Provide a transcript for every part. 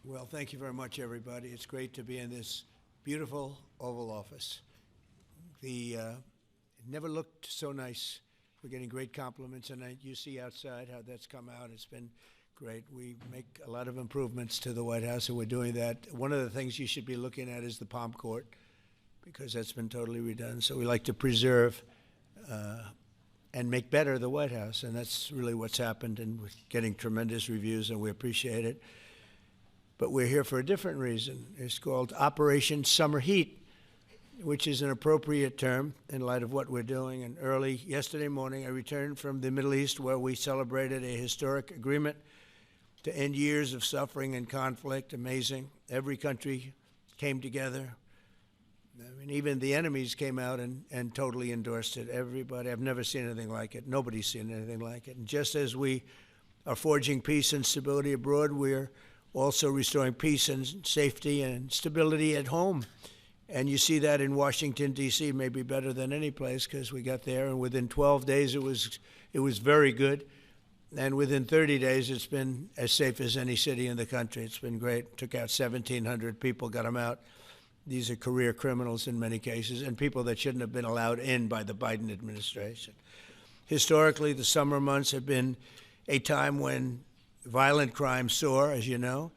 Well, thank you very much, everybody. It's great to be in this beautiful Oval Office. It never looked so nice. We're getting great compliments, and you see outside how that's come out. It's been great. We make a lot of improvements to the White House, and we're doing that. One of the things you should be looking at is the Palm Court, because that's been totally redone. So we like to preserve and make better the White House, and that's really what's happened, and we're getting tremendous reviews, and we appreciate it. But we're here for a different reason. It's called Operation Summer Heat, which is an appropriate term in light of what we're doing. And early yesterday morning, I returned from the Middle East, where we celebrated a historic agreement to end years of suffering and conflict. Amazing. Every country came together. I mean, even the enemies came out and totally endorsed it. Everybody. I've never seen anything like it. Nobody's seen anything like it. And just as we are forging peace and stability abroad, we're also restoring peace and safety and stability at home. And you see that in Washington, D.C., maybe better than any place, because we got there, and within 12 days it was very good. And within 30 days, it's been as safe as any city in the country. It's been great. Took out 1,700 people, got them out. These are career criminals in many cases, and people that shouldn't have been allowed in by the Biden administration. Historically, the summer months have been a time when violent crime soar, as you know,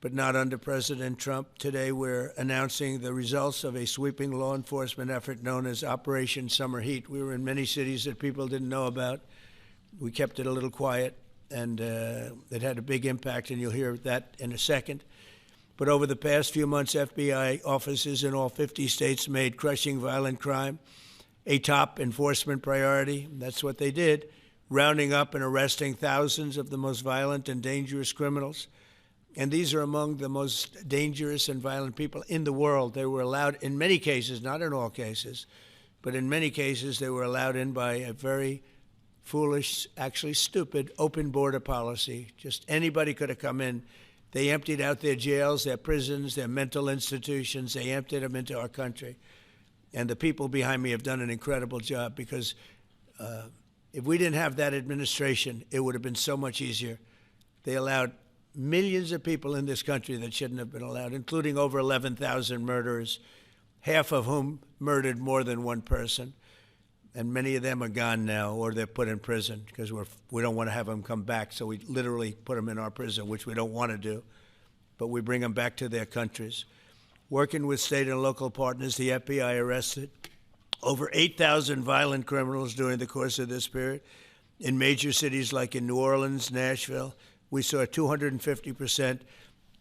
but not under President Trump. Today, we're announcing the results of a sweeping law enforcement effort known as Operation Summer Heat. We were in many cities that people didn't know about. We kept it a little quiet, and it had a big impact, and you'll hear that in a second. But over the past few months, FBI offices in all 50 states made crushing violent crime a top enforcement priority. That's what they did, rounding up and arresting thousands of the most violent and dangerous criminals. And these are among the most dangerous and violent people in the world. They were allowed, in many cases, not in all cases, but in many cases, they were allowed in by a very foolish, actually stupid, open border policy. Just anybody could have come in. They emptied out their jails, their prisons, their mental institutions. They emptied them into our country. And the people behind me have done an incredible job, because if we didn't have that administration, it would have been so much easier. They allowed millions of people in this country that shouldn't have been allowed, including over 11,000 murderers, half of whom murdered more than one person. And many of them are gone now, or they're put in prison, because we don't want to have them come back. So we literally put them in our prison, which we don't want to do. But we bring them back to their countries. Working with state and local partners, the FBI arrested over 8,000 violent criminals during the course of this period. In major cities like in New Orleans, Nashville, we saw a 250%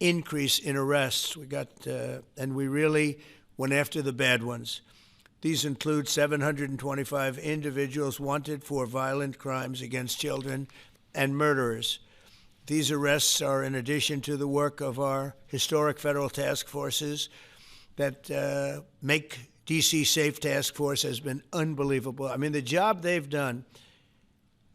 increase in arrests. And we really went after the bad ones. These include 725 individuals wanted for violent crimes against children and murderers. These arrests are in addition to the work of our historic federal task forces that Make D.C. Safe Task Force has been unbelievable. I mean, the job they've done,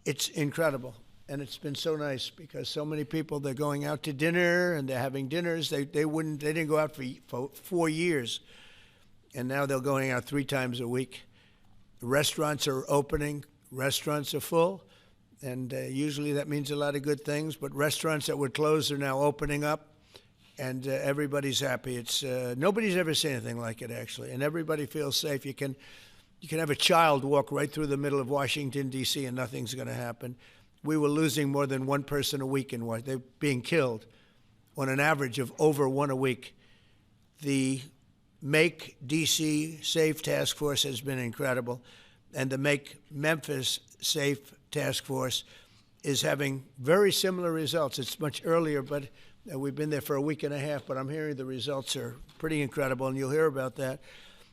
it's incredible. And it's been so nice, because so many people, they're going out to dinner and they're having dinners. They didn't go out for 4 years. And now they're going out 3 times a week. Restaurants are opening. Restaurants are full. And usually that means a lot of good things. But restaurants that were closed are now opening up. And everybody's happy. It's nobody's ever seen anything like it, actually. And everybody feels safe. You can have a child walk right through the middle of Washington, D.C., and nothing's going to happen. We were losing more than one person a week in Washington. They're being killed on an average of over one a week. The Make D.C. Safe Task Force has been incredible. And the Make Memphis Safe Task Force is having very similar results. It's much earlier, but we've been there for a week and a half, but I'm hearing the results are pretty incredible, and you'll hear about that.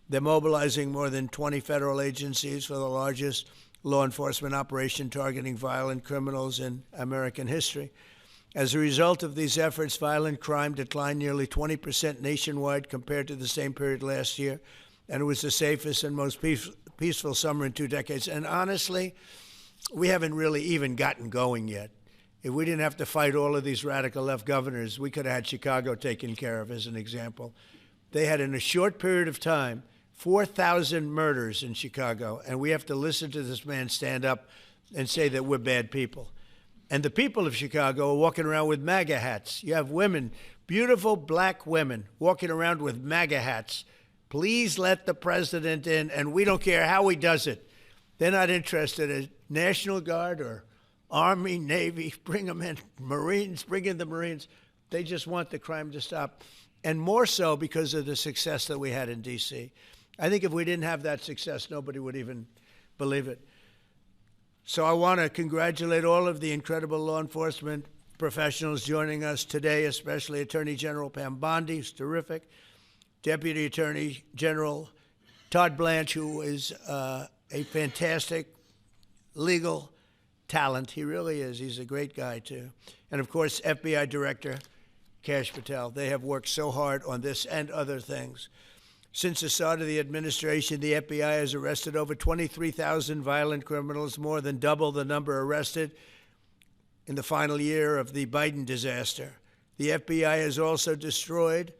They're mobilizing more than 20 federal agencies for the largest law enforcement operation targeting violent criminals in American history. As a result of these efforts, violent crime declined nearly 20% nationwide compared to the same period last year, and it was the safest and most peaceful summer in 2 decades. And honestly, we haven't really even gotten going yet. If we didn't have to fight all of these radical left governors, we could have had Chicago taken care of, as an example. They had, in a short period of time, 4,000 murders in Chicago, and we have to listen to this man stand up and say that we're bad people. And the people of Chicago are walking around with MAGA hats. You have women, beautiful black women, walking around with MAGA hats. Please let the president in, and we don't care how he does it. They're not interested in National Guard or Army, Navy, bring them in, Marines, bring in the Marines. They just want the crime to stop. And more so because of the success that we had in D.C. I think if we didn't have that success, nobody would even believe it. So I want to congratulate all of the incredible law enforcement professionals joining us today, especially Attorney General Pam Bondi, who's terrific, Deputy Attorney General Todd Blanche, who is a fantastic legal talent. He really is. He's a great guy, too. And, of course, FBI Director Kash Patel. They have worked so hard on this and other things. Since the start of the administration, the FBI has arrested over 23,000 violent criminals, more than double the number arrested in the final year of the Biden disaster. The FBI has also destroyed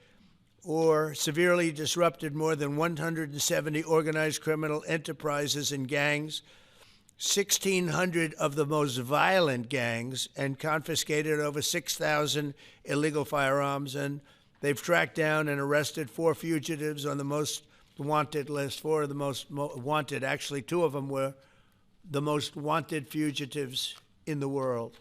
or severely disrupted more than 170 organized criminal enterprises and gangs, 1,600 of the most violent gangs, and confiscated over 6,000 illegal firearms. And they've tracked down and arrested 4 fugitives on the most wanted list, 4 of the most wanted. Actually, 2 of them were the most wanted fugitives in the world.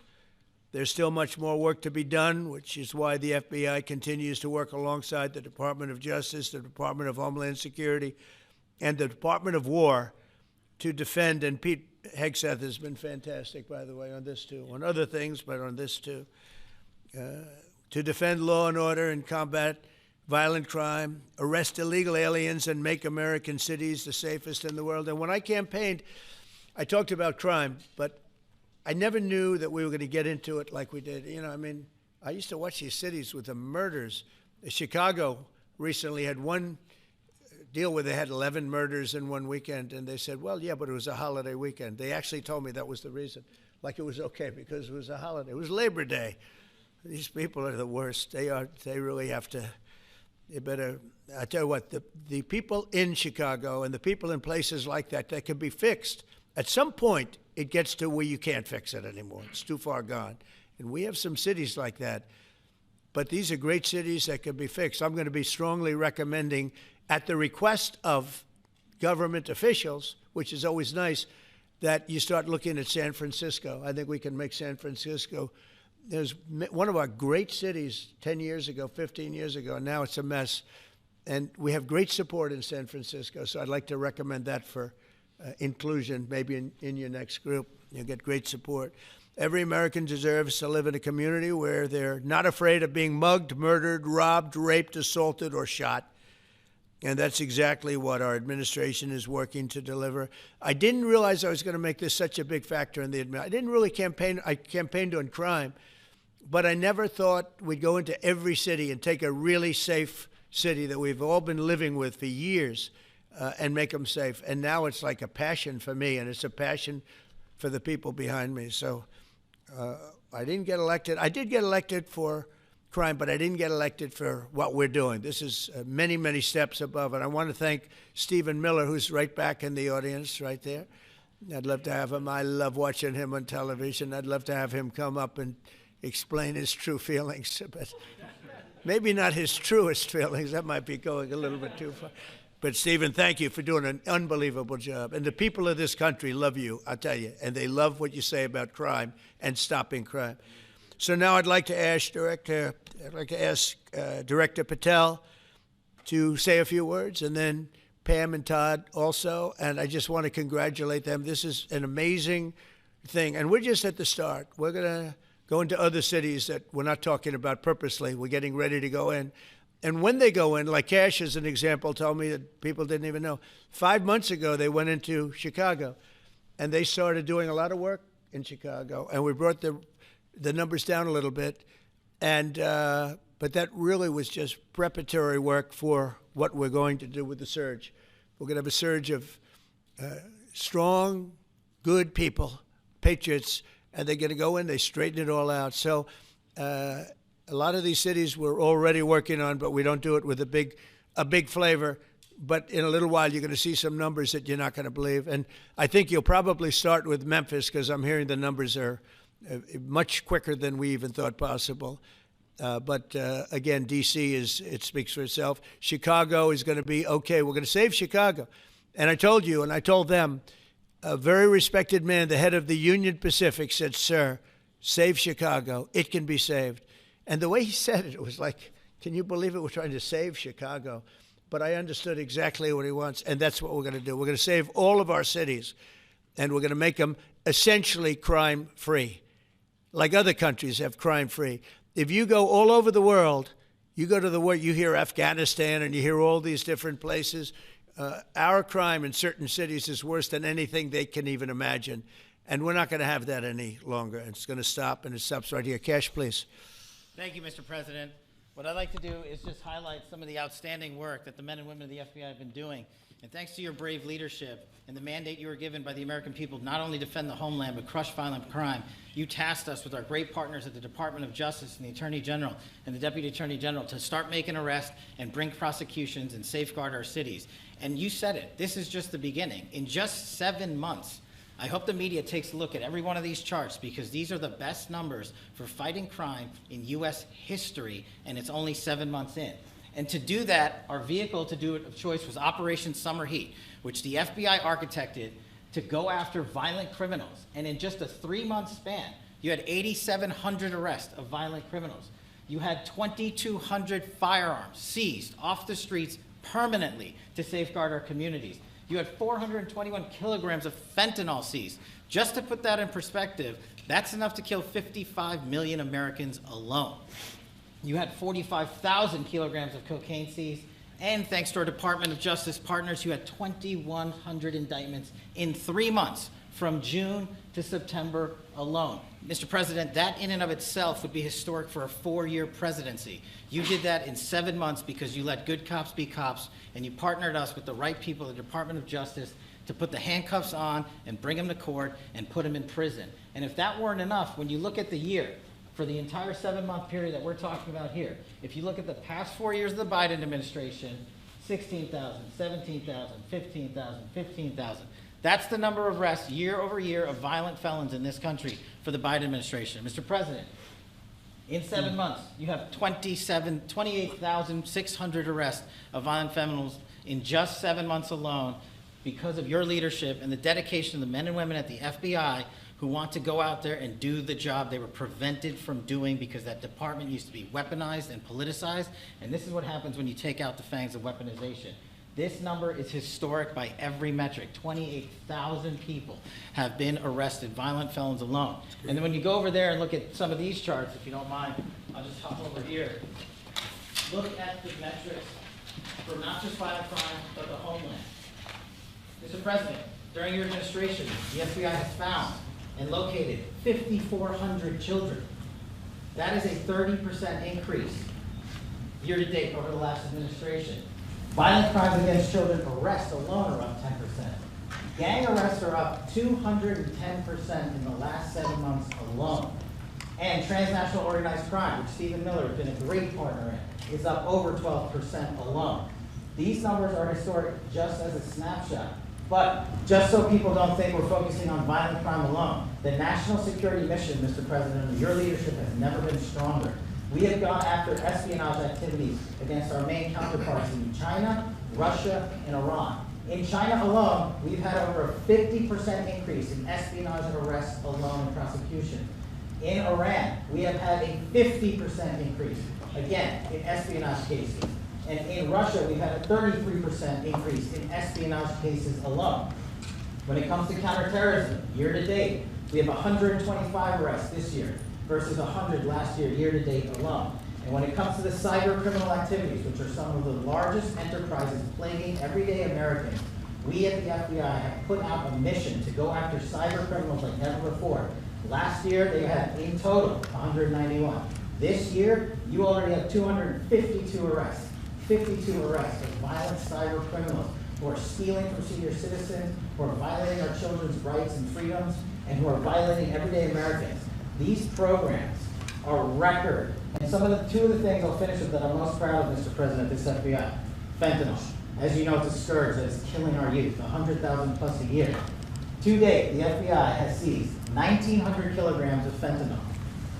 There's still much more work to be done, which is why the FBI continues to work alongside the Department of Justice, the Department of Homeland Security, and the Department of War to defend. And Pete Hegseth has been fantastic, by the way, on this too, on other things, but on this too, to defend law and order and combat violent crime, arrest illegal aliens, and make American cities the safest in the world. And when I campaigned, I talked about crime, but I never knew that we were going to get into it like we did. You know, I mean, I used to watch these cities with the murders. Chicago recently had one deal where they had 11 murders in one weekend, and they said, well, yeah, but it was a holiday weekend. They actually told me that was the reason, like it was okay because it was a holiday. It was Labor Day. These people are the worst. They are. They really have to. They better. I tell you what, the people in Chicago and the people in places like that can be fixed. At some point, it gets to where you can't fix it anymore. It's too far gone. And we have some cities like that. But these are great cities that can be fixed. I'm going to be strongly recommending, at the request of government officials, which is always nice, that you start looking at San Francisco. I think we can make San Francisco. There's one of our great cities 10 years ago, 15 years ago, and now it's a mess. And we have great support in San Francisco, so I'd like to recommend that for inclusion, maybe in your next group. You'll get great support. Every American deserves to live in a community where they're not afraid of being mugged, murdered, robbed, raped, assaulted, or shot. And that's exactly what our administration is working to deliver. I didn't realize I was going to make this such a big factor in the administration. I didn't really campaign. I campaigned on crime, but I never thought we'd go into every city and take a really safe city that we've all been living with for years and make them safe. And now it's like a passion for me, and it's a passion for the people behind me. So I didn't get elected. I did get elected for crime, but I didn't get elected for what we're doing. This is many, many steps above. And I want to thank Stephen Miller, who's right back in the audience right there. I'd love to have him. I love watching him on television. I'd love to have him come up and explain his true feelings. But maybe not his truest feelings. That might be going a little bit too far. But, Stephen, thank you for doing an unbelievable job. And the people of this country love you, I'll tell you. And they love what you say about crime and stopping crime. So now I'd like to ask Director Patel to say a few words, and then Pam and Todd also. And I just want to congratulate them. This is an amazing thing. And we're just at the start. We're going to go into other cities that we're not talking about purposely. We're getting ready to go in. And when they go in, like Kash as an example told me that people didn't even know. 5 months ago, they went into Chicago, and they started doing a lot of work in Chicago. And we brought the numbers down a little bit. And but that really was just preparatory work for what we're going to do with the surge. We're going to have a surge of strong, good people, patriots, and they're going to go in, they straighten it all out. So a lot of these cities we're already working on, but we don't do it with a big flavor. But in a little while, you're going to see some numbers that you're not going to believe. And I think you'll probably start with Memphis, because I'm hearing the numbers are much quicker than we even thought possible. But again, D.C. it speaks for itself. Chicago is going to be okay. We're going to save Chicago. And I told you, and I told them, a very respected man, the head of the Union Pacific, said, "Sir, save Chicago. It can be saved." And the way he said it, it was like, can you believe it? We're trying to save Chicago. But I understood exactly what he wants, and that's what we're going to do. We're going to save all of our cities, and we're going to make them essentially crime-free, like other countries have crime-free. If you go all over the world, you go to the world, you hear Afghanistan and you hear all these different places. Our crime in certain cities is worse than anything they can even imagine. And we're not going to have that any longer. It's going to stop, and it stops right here. Kash, please. Thank you, Mr. President. What I'd like to do is just highlight some of the outstanding work that the men and women of the FBI have been doing. And thanks to your brave leadership and the mandate you were given by the American people to not only defend the homeland but crush violent crime, you tasked us with our great partners at the Department of Justice and the Attorney General and the Deputy Attorney General to start making arrests and bring prosecutions and safeguard our cities. And you said it, this is just the beginning. In just 7 months, I hope the media takes a look at every one of these charts, because these are the best numbers for fighting crime in U.S. history, and it's only 7 months in. And to do that, our vehicle to do it of choice was Operation Summer Heat, which the FBI architected to go after violent criminals. And in just a 3-month span, you had 8,700 arrests of violent criminals. You had 2,200 firearms seized off the streets permanently to safeguard our communities. You had 421 kilograms of fentanyl seized. Just to put that in perspective, that's enough to kill 55 million Americans alone. You had 45,000 kilograms of cocaine seized, and thanks to our Department of Justice partners, you had 2,100 indictments in 3 months, from June to September alone. Mr. President, that in and of itself would be historic for a 4-year presidency. You did that in 7 months because you let good cops be cops, and you partnered us with the right people at the Department of Justice to put the handcuffs on and bring them to court and put them in prison. And if that weren't enough, when you look at the year, for the entire 7-month period that we're talking about here, if you look at the past 4 years of the Biden administration, 16,000, 17,000, 15,000, 15,000. That's the number of arrests year over year of violent felons in this country for the Biden administration. Mr. President, in 7 months, you have 28,600 arrests of violent felons in just 7 months alone, because of your leadership and the dedication of the men and women at the FBI who want to go out there and do the job they were prevented from doing because that department used to be weaponized and politicized. And this is what happens when you take out the fangs of weaponization. This number is historic by every metric. 28,000 people have been arrested, violent felons alone. And then when you go over there and look at some of these charts, if you don't mind, I'll just hop over here. Look at the metrics for not just violent crime, but the homeland. Mr. President, during your administration, the FBI has found and located 5,400 children. That is a 30% increase year to date over the last administration. Violent crimes against children arrests alone are up 10%. Gang arrests are up 210% in the last 7 months alone. And transnational organized crime, which Stephen Miller has been a great partner in, is up over 12% alone. These numbers are historic just as a snapshot. But just so people don't think we're focusing on violent crime alone, the national security mission, Mr. President, under your leadership has never been stronger. We have gone after espionage activities against our main counterparts in China, Russia, and Iran. In China alone, we've had over a 50% increase in espionage arrests alone in prosecution. In Iran, we have had a 50% increase, again, in espionage cases. And in Russia, we've had a 33% increase in espionage cases alone. When it comes to counterterrorism, year to date, we have 125 arrests this year versus 100 last year, year to date alone. And when it comes to the cyber criminal activities, which are some of the largest enterprises plaguing everyday Americans, we at the FBI have put out a mission to go after cyber criminals like never before. Last year, they had in total 191. This year, you already have 252 arrests. 52 arrests of violent cyber criminals who are stealing from senior citizens, who are violating our children's rights and freedoms, and who are violating everyday Americans. These programs are record. And two of the things I'll finish with that I'm most proud of, Mr. President, this FBI. Fentanyl. As you know, it's a scourge that is killing our youth, 100,000 plus a year. To date, the FBI has seized 1,900 kilograms of fentanyl.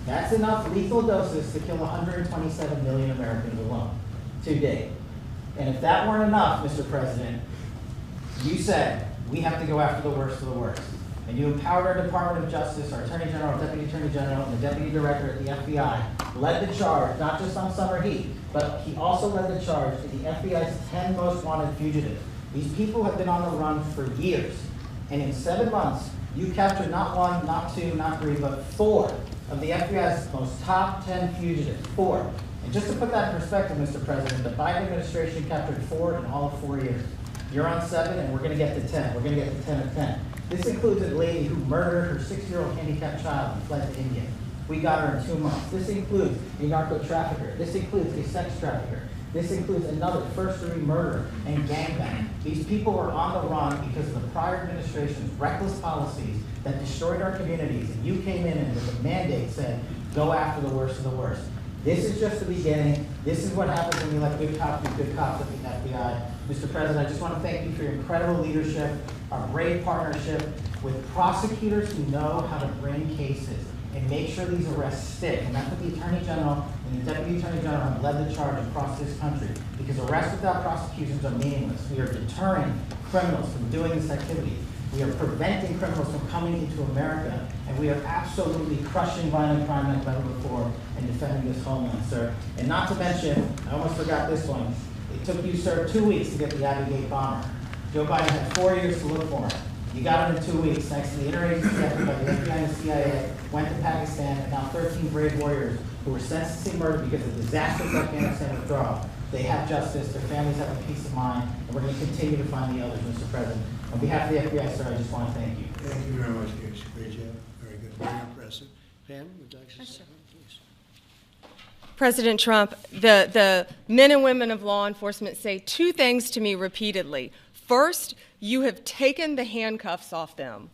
That's enough lethal doses to kill 127 million Americans alone, to date. And if that weren't enough, Mr. President, you said we have to go after the worst of the worst. And you empowered our Department of Justice, our Attorney General, Deputy Attorney General, and the Deputy Director at the FBI, led the charge, not just on summer heat, but he also led the charge to the FBI's 10 most wanted fugitives. These people have been on the run for years. And in 7 months, you captured not 1, not 2, not 3, but 4 of the FBI's most top 10 fugitives. 4. And just to put that in perspective, Mr. President, the Biden administration captured 4 in all of 4 years. You're on 7, and we're going to get to 10. We're going to get to 10 of 10. This includes a lady who murdered her 6-year-old handicapped child and fled to India. We got her in 2 months. This includes a narco trafficker. This includes a sex trafficker. This includes another first-degree murderer and gangbang. These people were on the run because of the prior administration's reckless policies that destroyed our communities, and you came in and with a mandate said, go after the worst of the worst. This is just the beginning. This is what happens when you let good cops be good cops at the FBI. Mr. President, I just want to thank you for your incredible leadership, our brave partnership with prosecutors who know how to bring cases and make sure these arrests stick. And that's what the Attorney General and the Deputy Attorney General have led the charge across this country. Because arrests without prosecutions are meaningless. We are deterring criminals from doing this activity. We are preventing criminals from coming into America. And we are absolutely crushing violent crime and violent reform and defending this homeland, sir. And not to mention, I almost forgot this one. It took you, sir, 2 weeks to get the Abbey Gate bomber. Joe Biden had 4 years to look for him. You got him in 2 weeks, thanks to the interagency effort by the FBI and the CIA, went to Pakistan, and now 13 brave warriors who were sentenced to murder because of disastrous Afghanistan withdrawal. They have justice, their families have a peace of mind, and we're going to continue to find the others, Mr. President. On behalf of the FBI, sir, I just want to thank you. Thank you very much, Gage. Great job. Very good. Very impressive. Pam, would you like to say something, please? President Trump, the men and women of law enforcement say 2 things to me repeatedly. First, you have taken the handcuffs off them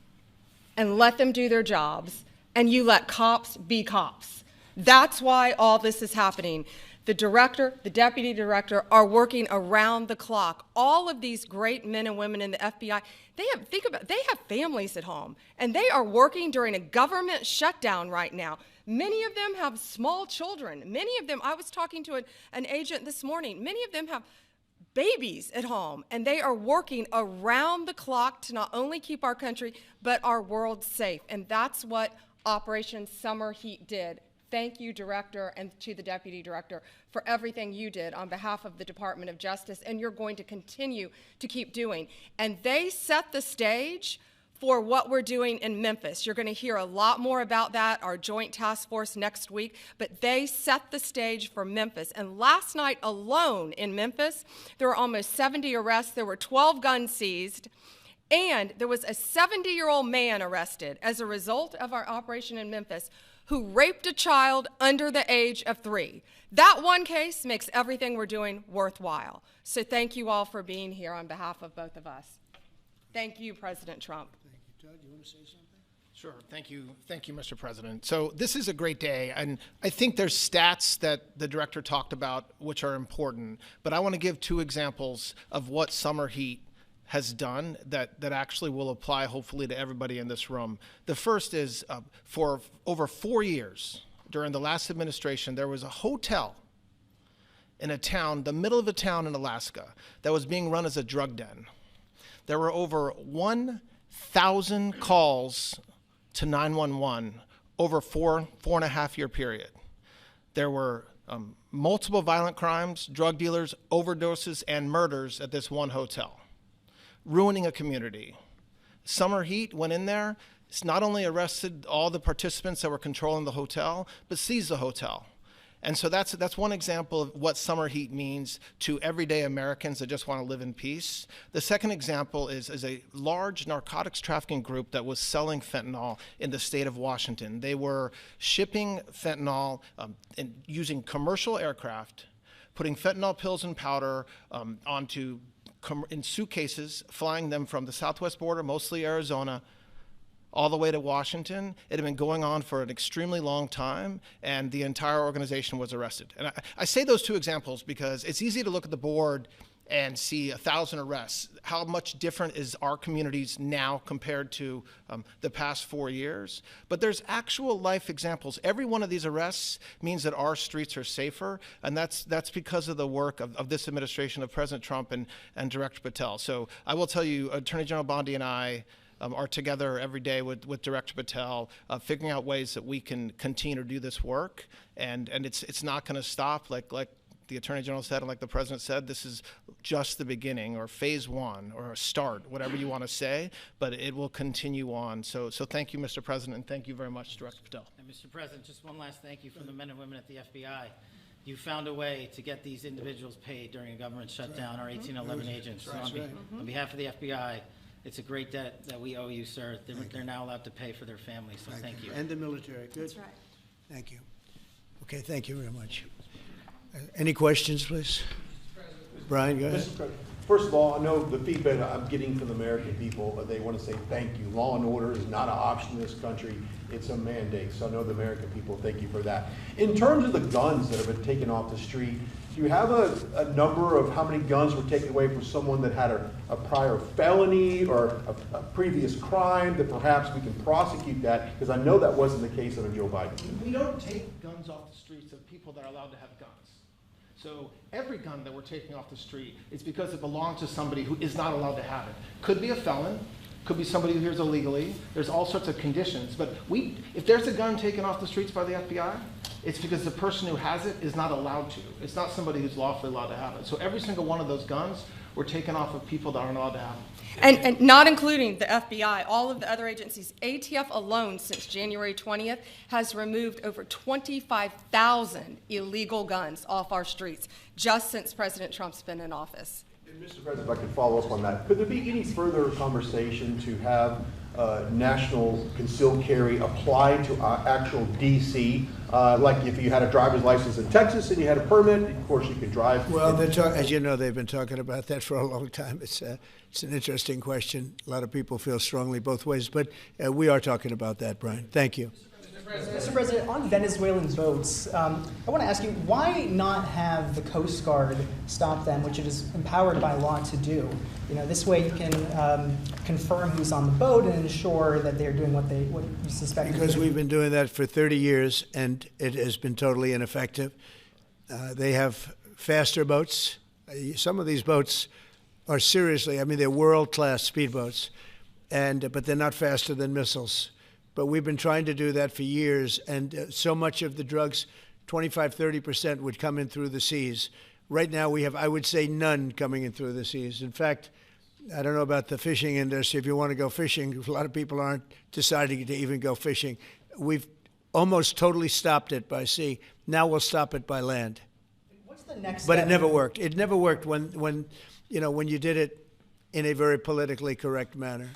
and let them do their jobs, and you let cops be cops. That's why all this is happening. The director, the deputy director are working around the clock. All of these great men and women in the FBI, they have families at home, and they are working during a government shutdown right now. Many of them have small children. Many of them, I was talking to an agent this morning, many of them have babies at home, and they are working around the clock to not only keep our country, but our world safe. And that's what Operation Summer Heat did. Thank you, Director, and to the Deputy Director for everything you did on behalf of the Department of Justice, and you're going to continue to keep doing. And they set the stage for what we're doing in Memphis. You're going to hear a lot more about that, our joint task force next week, but they set the stage for Memphis. And last night alone in Memphis, there were almost 70 arrests. There were 12 guns seized, and there was a 70-year-old man arrested as a result of our operation in Memphis who raped a child under the age of 3. That one case makes everything we're doing worthwhile. So thank you all for being here on behalf of both of us. Thank you, President Trump. Thank you. Todd, do you want to say something? Sure. Thank you, Mr. President. So this is a great day, and I think there's stats that the director talked about which are important, but I want to give 2 examples of what summer heat has done that actually will apply hopefully to everybody in this room. The first is for over 4 years during the last administration, there was a hotel in a town, the middle of a town in Alaska, that was being run as a drug den. There were over 1,000 calls to 911 over four and a half year period. There were multiple violent crimes, drug dealers, overdoses, and murders at this one hotel, ruining a community. Summer Heat went in there. It's not only arrested all the participants that were controlling the hotel, but seized the hotel. And so that's one example of what summer heat means to everyday Americans that just want to live in peace. The second example is a large narcotics trafficking group that was selling fentanyl in the state of Washington. They were shipping fentanyl and using commercial aircraft, putting fentanyl pills and powder in suitcases, flying them from the southwest border, mostly Arizona, all the way to Washington. It had been going on for an extremely long time, and the entire organization was arrested. And I say those 2 examples because it's easy to look at the board and see 1,000 arrests, how much different is our communities now compared to the past 4 years? But there's actual life examples. Every one of these arrests means that our streets are safer, and that's because of the work of this administration, of President Trump and Director Patel. So I will tell you, Attorney General Bondi and I are together every day with Director Patel, figuring out ways that we can continue to do this work, and it's not going to stop. Like the Attorney General said, and like the President said, this is just the beginning, or phase one, or a start, whatever you want to say, but it will continue on. So thank you, Mr. President, and thank you very much, Director Patel. And Mr. President, just one last thank you from the men and women at the FBI. You found a way to get these individuals paid during a government shutdown, our 1811 agents. So on behalf of the FBI, it's a great debt that we owe you, sir. They're now allowed to pay for their families, so thank you. And the military. Good. That's right. Thank you. Okay, thank you very much. Any questions, please? Brian, go ahead. Mr. President, first of all, I know the feedback I'm getting from the American people, they want to say thank you. Law and order is not an option in this country. It's a mandate. So I know the American people thank you for that. In terms of the guns that have been taken off the street, do you have a number of how many guns were taken away from someone that had a prior felony or a previous crime that perhaps we can prosecute that? Because I know that wasn't the case under Joe Biden. We don't take guns off the streets of people that are allowed to have guns. So every gun that we're taking off the street is because it belongs to somebody who is not allowed to have it. Could be a felon, could be somebody who hears illegally. There's all sorts of conditions. But if there's a gun taken off the streets by the FBI, it's because the person who has it is not allowed to. It's not somebody who's lawfully allowed to have it. So every single one of those guns were taken off of people that aren't allowed to have them. And not including the FBI, all of the other agencies. ATF alone, since January 20th, has removed over 25,000 illegal guns off our streets, just since President Trump's been in office. And Mr. President, if I could follow up on that, could there be any further conversation to have national concealed carry applied to actual DC? Like if you had a driver's license in Texas and you had a permit, of course you could drive. Well, as you know, they've been talking about that for a long time. It's an interesting question. A lot of people feel strongly both ways, but we are talking about that, Brian. Thank you. Mr. President, on Venezuelan boats, I want to ask you, why not have the Coast Guard stop them, which it is empowered by law to do? You know, this way you can confirm who's on the boat and ensure that they're doing what you suspect. Because we've been doing that for 30 years, and it has been totally ineffective. They have faster boats. Some of these boats are seriously, I mean, they're world-class speedboats, but they're not faster than missiles. But we've been trying to do that for years, and so much of the drugs, 25–30%, would come in through the seas. Right now we have, I would say, none coming in through the seas. In fact, I don't know about the fishing industry. If you want to go fishing, a lot of people aren't deciding to even go fishing. We've almost totally stopped it by sea. Now we'll stop it by land. What's the next But step? it never worked. It never worked when you did it in a very politically correct manner.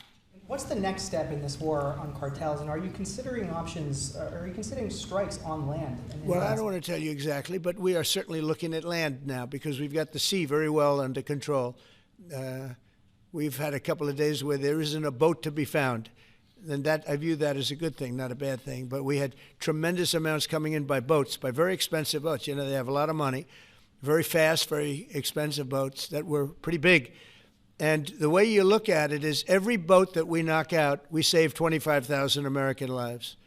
What's the next step in this war on cartels, and are you considering options, are you considering strikes on land? Well, I don't want to tell you exactly, but we are certainly looking at land now because we've got the sea very well under control. We've had a couple of days where there isn't a boat to be found. And that, I view that as a good thing, not a bad thing. But we had tremendous amounts coming in by boats, by very expensive boats. You know, they have a lot of money, very fast, very expensive boats that were pretty big. And the way you look at it is every boat that we knock out, we save 25,000 American lives.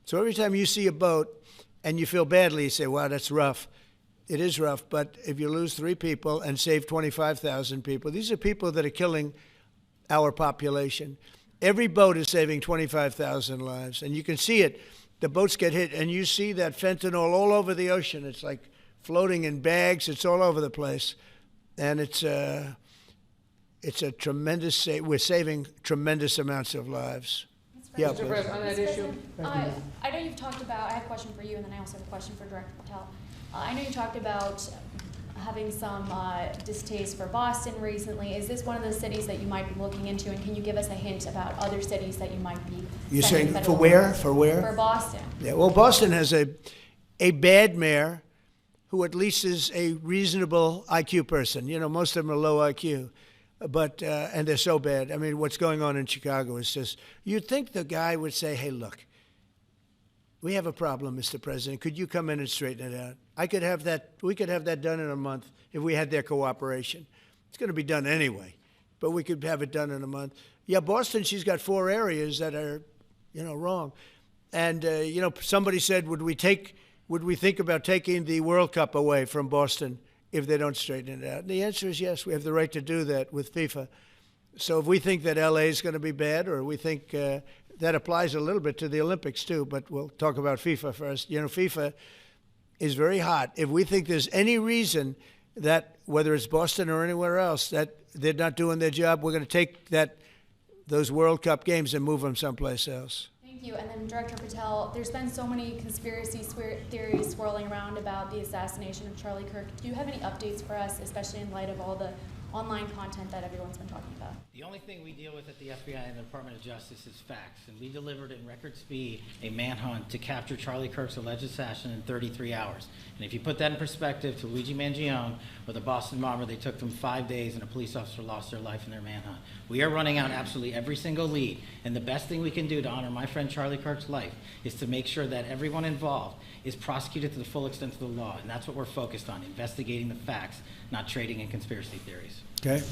So every time you see a boat and you feel badly, you say, wow, that's rough. It is rough, but if you lose 3 people and save 25,000 people, these are people that are killing our population. Every boat is saving 25,000 lives, and you can see it. The boats get hit, and you see that fentanyl all over the ocean. It's like floating in bags. It's all over the place, and it's a tremendous. We're saving tremendous amounts of lives. Yeah, Mr. please. President, on that issue. I know you've talked about, I have a question for you, and then I also have a question for Director Patel. I know you talked about having some distaste for Boston recently. Is this one of those cities that you might be looking into, and can you give us a hint about other cities that you might be You're sending saying federal for where? funds? For where? For Boston. Yeah, well, Boston has a bad mayor who at least is a reasonable IQ person. You know, most of them are low IQ. But, and they're so bad. I mean, what's going on in Chicago is just, you'd think the guy would say, hey, look, we have a problem, Mr. President. Could you come in and straighten it out? We could have that done in a month if we had their cooperation. It's going to be done anyway, but we could have it done in a month. Yeah, Boston, she's got 4 areas that are, wrong. And, somebody said, would we think about taking the World Cup away from Boston if they don't straighten it out? And the answer is yes. We have the right to do that with FIFA. So if we think that LA is going to be bad, or we think that applies a little bit to the Olympics too, but we'll talk about FIFA first. FIFA is very hot. If we think there's any reason that, whether it's Boston or anywhere else, that they're not doing their job, we're going to take those World Cup games and move them someplace else. Thank you. And then Director Patel, there's been so many conspiracy theories swirling around about the assassination of Charlie Kirk. Do you have any updates for us, especially in light of all the online content that everyone's been talking about? The only thing we deal with at the FBI and the Department of Justice is facts, and we delivered in record speed a manhunt to capture Charlie Kirk's alleged assassin in 33 hours. And if you put that in perspective to Luigi Mangione or the Boston bomber, they took them 5 days and a police officer lost their life in their manhunt. We are running out absolutely every single lead, and the best thing we can do to honor my friend Charlie Kirk's life is to make sure that everyone involved is prosecuted to the full extent of the law, and that's what we're focused on, investigating the facts, not trading in conspiracy theories. Okay.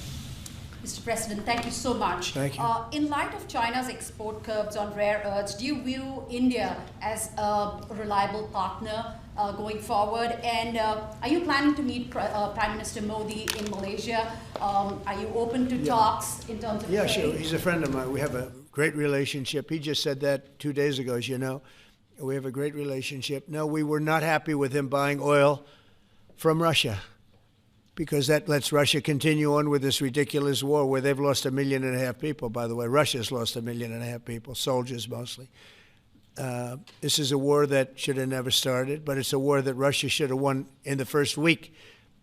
Mr. President, thank you so much. Thank you. In light of China's export curbs on rare earths, do you view India as a reliable partner going forward? And are you planning to meet Prime Minister Modi in Malaysia? Are you open to talks in terms of Yeah, trade? sure. He's a friend of mine. We have a great relationship. He just said that 2 days ago, as you know. We have a great relationship. No, we were not happy with him buying oil from Russia, because that lets Russia continue on with this ridiculous war where they've lost 1.5 million people, by the way. Russia's lost 1.5 million people, soldiers mostly. This is a war that should have never started, but it's a war that Russia should have won in the first week,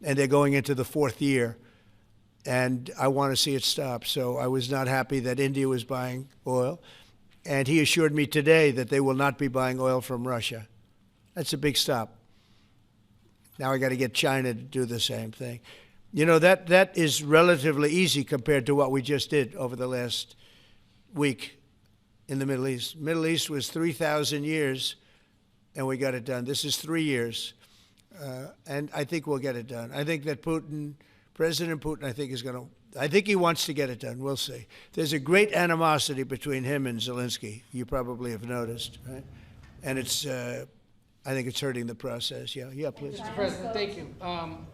and they're going into the 4th year. And I want to see it stop. So I was not happy that India was buying oil. And he assured me today that they will not be buying oil from Russia. That's a big stop. Now I got to get China to do the same thing. That is relatively easy compared to what we just did over the last week in the Middle East. Middle East was 3,000 years, and we got it done. This is 3 years, and I think we'll get it done. I think that President Putin, I think he wants to get it done. We'll see. There's a great animosity between him and Zelensky. You probably have noticed, right? And I think it's hurting the process. Yeah, please. Mr. President, thank you.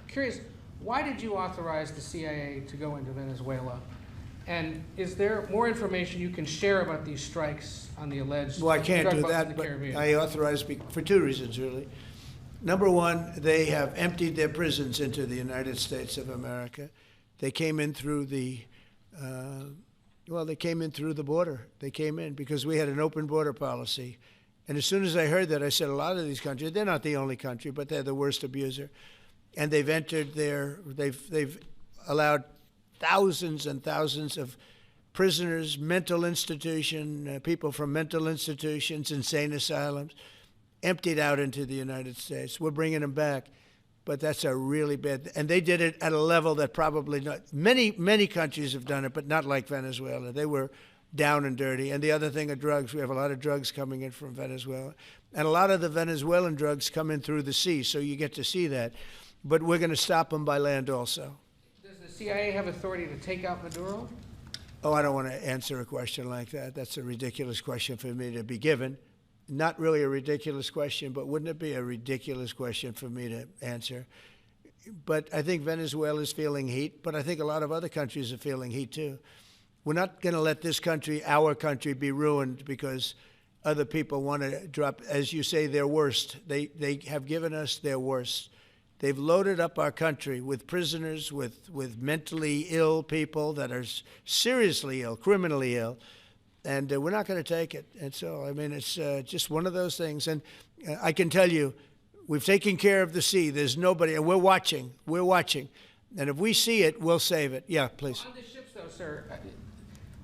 Curious, why did you authorize the CIA to go into Venezuela? And is there more information you can share about these strikes on the alleged Well, I can't drug do busts in that, the but Caribbean? I authorized for 2 reasons, really. Number one, they have emptied their prisons into the United States of America. They came in through the border. They came in because we had an open border policy. And as soon as I heard that, I said, a lot of these countries, they're not the only country, but they're the worst abuser. And they've entered they've allowed thousands and thousands of prisoners, mental institution, people from mental institutions, insane asylums, emptied out into the United States. We're bringing them back, but that's a really bad, and they did it at a level that probably not, many countries have done it, but not like Venezuela. They were down and dirty. And the other thing are drugs. We have a lot of drugs coming in from Venezuela. And a lot of the Venezuelan drugs come in through the sea, so you get to see that. But we're going to stop them by land also. Does the CIA have authority to take out Maduro? Oh, I don't want to answer a question like that. That's a ridiculous question for me to be given. Not really a ridiculous question, but wouldn't it be a ridiculous question for me to answer? But I think Venezuela is feeling heat, but I think a lot of other countries are feeling heat too. We're not going to let this country, our country, be ruined because other people want to drop, as you say, their worst. They have given us their worst. They've loaded up our country with prisoners, with mentally ill people that are seriously ill, criminally ill, and we're not going to take it. And so, I mean, it's just one of those things. And I can tell you, we've taken care of the sea. There's nobody, and we're watching. We're watching. And if we see it, we'll save it. Yeah, please. On the ships, though, sir,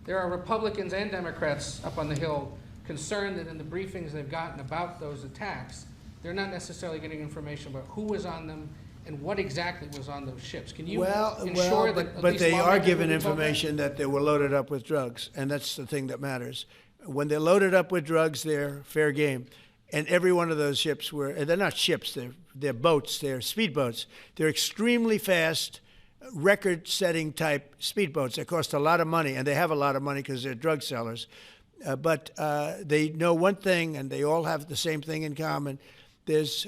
there are Republicans and Democrats up on the Hill concerned that in the briefings they've gotten about those attacks, they're not necessarily getting information about who was on them and what exactly was on those ships. Can you ensure that but they are given information that they were loaded up with drugs, and that's the thing that matters. When they're loaded up with drugs, they're fair game. And every one of those ships they're not ships, they're boats, they're speedboats. They're extremely fast, record-setting type speedboats that cost a lot of money, and they have a lot of money because they're drug sellers. But they know one thing, and they all have the same thing in common. There's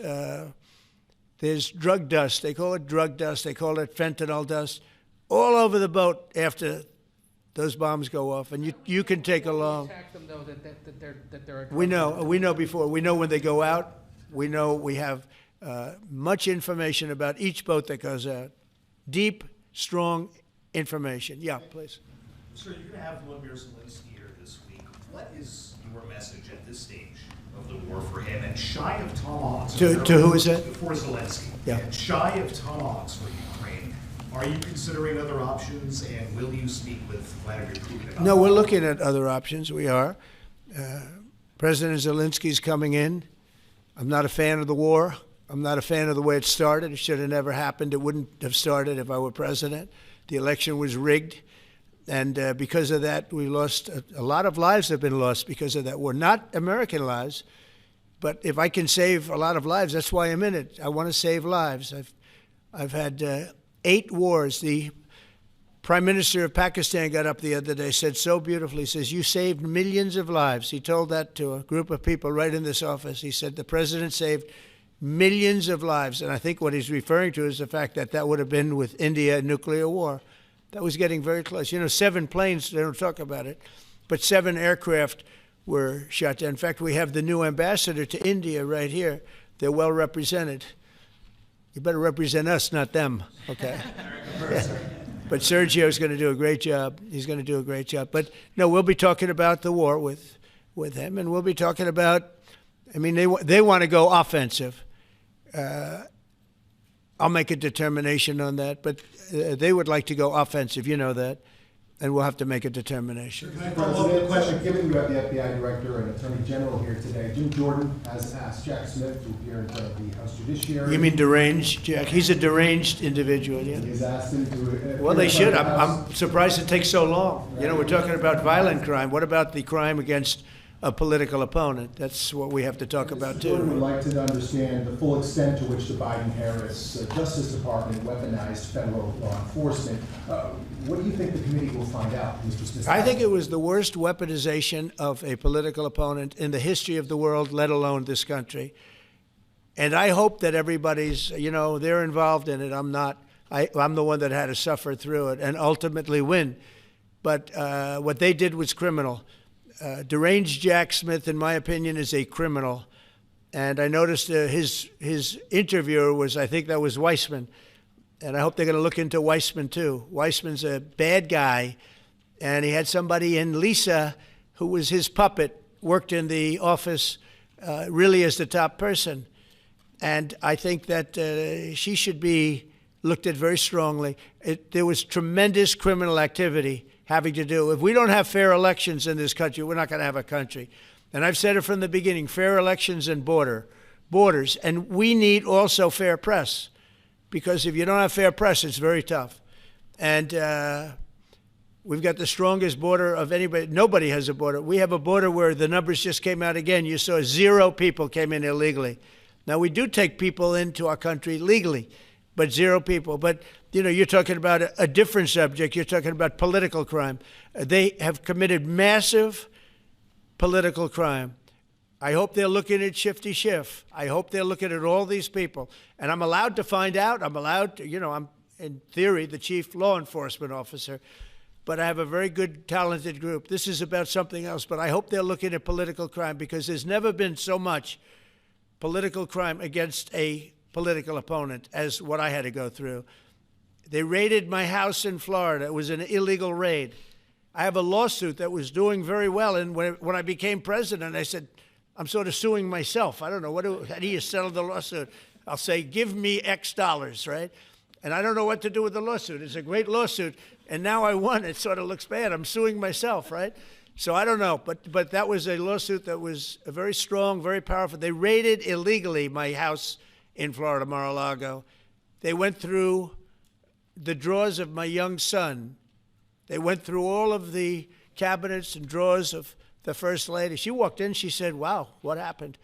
drug dust. They call it drug dust. They call it fentanyl dust all over the boat after those bombs go off, and you can take along. Attack them though that they're a drug We know before. We know when they go out. We know we have much information about each boat that goes out. Deep, strong information. Yeah, please. Sir, you're going to have Vladimir Zelensky here this week. What is your message at this stage of the war for him? And shy of tomahawks. To who is that? For Zelensky. Yeah. And shy of tomahawks for Ukraine. Are you considering other options, and will you speak with Vladimir Putin about No, that? we're looking at other options. We are. President Zelensky's coming in. I'm not a fan of the war. I'm not a fan of the way it started. It should have never happened. It wouldn't have started if I were president. The election was rigged. And because of that, we lost a lot of lives have been lost because of that war. Not American lives, but if I can save a lot of lives, that's why I'm in it. I want to save lives. I've had 8 wars. The Prime Minister of Pakistan got up the other day, said so beautifully, says, you saved millions of lives. He told that to a group of people right in this office. He said the president saved millions of lives. And I think what he's referring to is the fact that that would have been with India, nuclear war. That was getting very close. You know, 7 planes, they don't talk about it, but 7 aircraft were shot down. In fact, we have the new ambassador to India right here. They're well represented. You better represent us, not them, okay? But Sergio's going to do a great job. He's going to do a great job. But no, we'll be talking about the war with him, and we'll be talking about, I mean, they want to go offensive. I'll make a determination on that, but they would like to go offensive, you know that, and we'll have to make a determination. Can I follow up the question? Given you have the FBI Director and Attorney General here today, Jim Jordan has asked Jack Smith to appear in front of the House Judiciary. You mean deranged, Jack? He's a deranged individual, yeah. He's asked him to Well, they should. I'm surprised it takes so long. You know, we're talking about violent crime. What about the crime against a political opponent? That's what we have to talk about, too. Jordan would like to understand the full extent to which the Biden-Harris Justice Department weaponized federal law enforcement. What do you think the committee will find out, Mr. Smith? I think it was the worst weaponization of a political opponent in the history of the world, let alone this country. And I hope that everybody's, you know, they're involved in it. I'm not. I'm the one that had to suffer through it and ultimately win. But what they did was criminal. Deranged Jack Smith, in my opinion, is a criminal. And I noticed his interviewer was, I think that was Weissman. And I hope they're going to look into Weissman, too. Weissman's a bad guy. And he had somebody in Lisa, who was his puppet, worked in the office really as the top person. And I think that she should be looked at very strongly. There was tremendous criminal activity having to do. If we don't have fair elections in this country, we're not going to have a country. And I've said it from the beginning, fair elections and borders. And we need also fair press, because if you don't have fair press, it's very tough. And we've got the strongest border of anybody. Nobody has a border. We have a border where the numbers just came out again. You saw 0 people came in illegally. Now, we do take people into our country legally, but 0 people. But, you know, you're talking about a different subject. You're talking about political crime. They have committed massive political crime. I hope they're looking at Shifty Schiff. I hope they're looking at all these people. And I'm allowed to find out. I'm allowed to, you know, I'm, in theory, the chief law enforcement officer. But I have a very good, talented group. This is about something else. But I hope they're looking at political crime, because there's never been so much political crime against a political opponent as what I had to go through. They raided my house in Florida. It was an illegal raid. I have a lawsuit that was doing very well. And when I became president, I said, I'm sort of suing myself. I don't know. How do you settle the lawsuit? I'll say, give me X dollars, right? And I don't know what to do with the lawsuit. It's a great lawsuit. And now I won. It sort of looks bad. I'm suing myself, right? So I don't know. But that was a lawsuit that was very strong, very powerful. They raided illegally my house in Florida, Mar-a-Lago. They went through the drawers of my young son. They went through all of the cabinets and drawers of the First Lady. She walked in, she said, wow, what happened?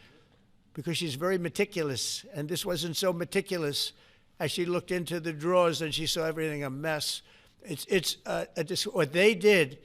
Because she's very meticulous, and this wasn't so meticulous as she looked into the drawers and she saw everything a mess. What they did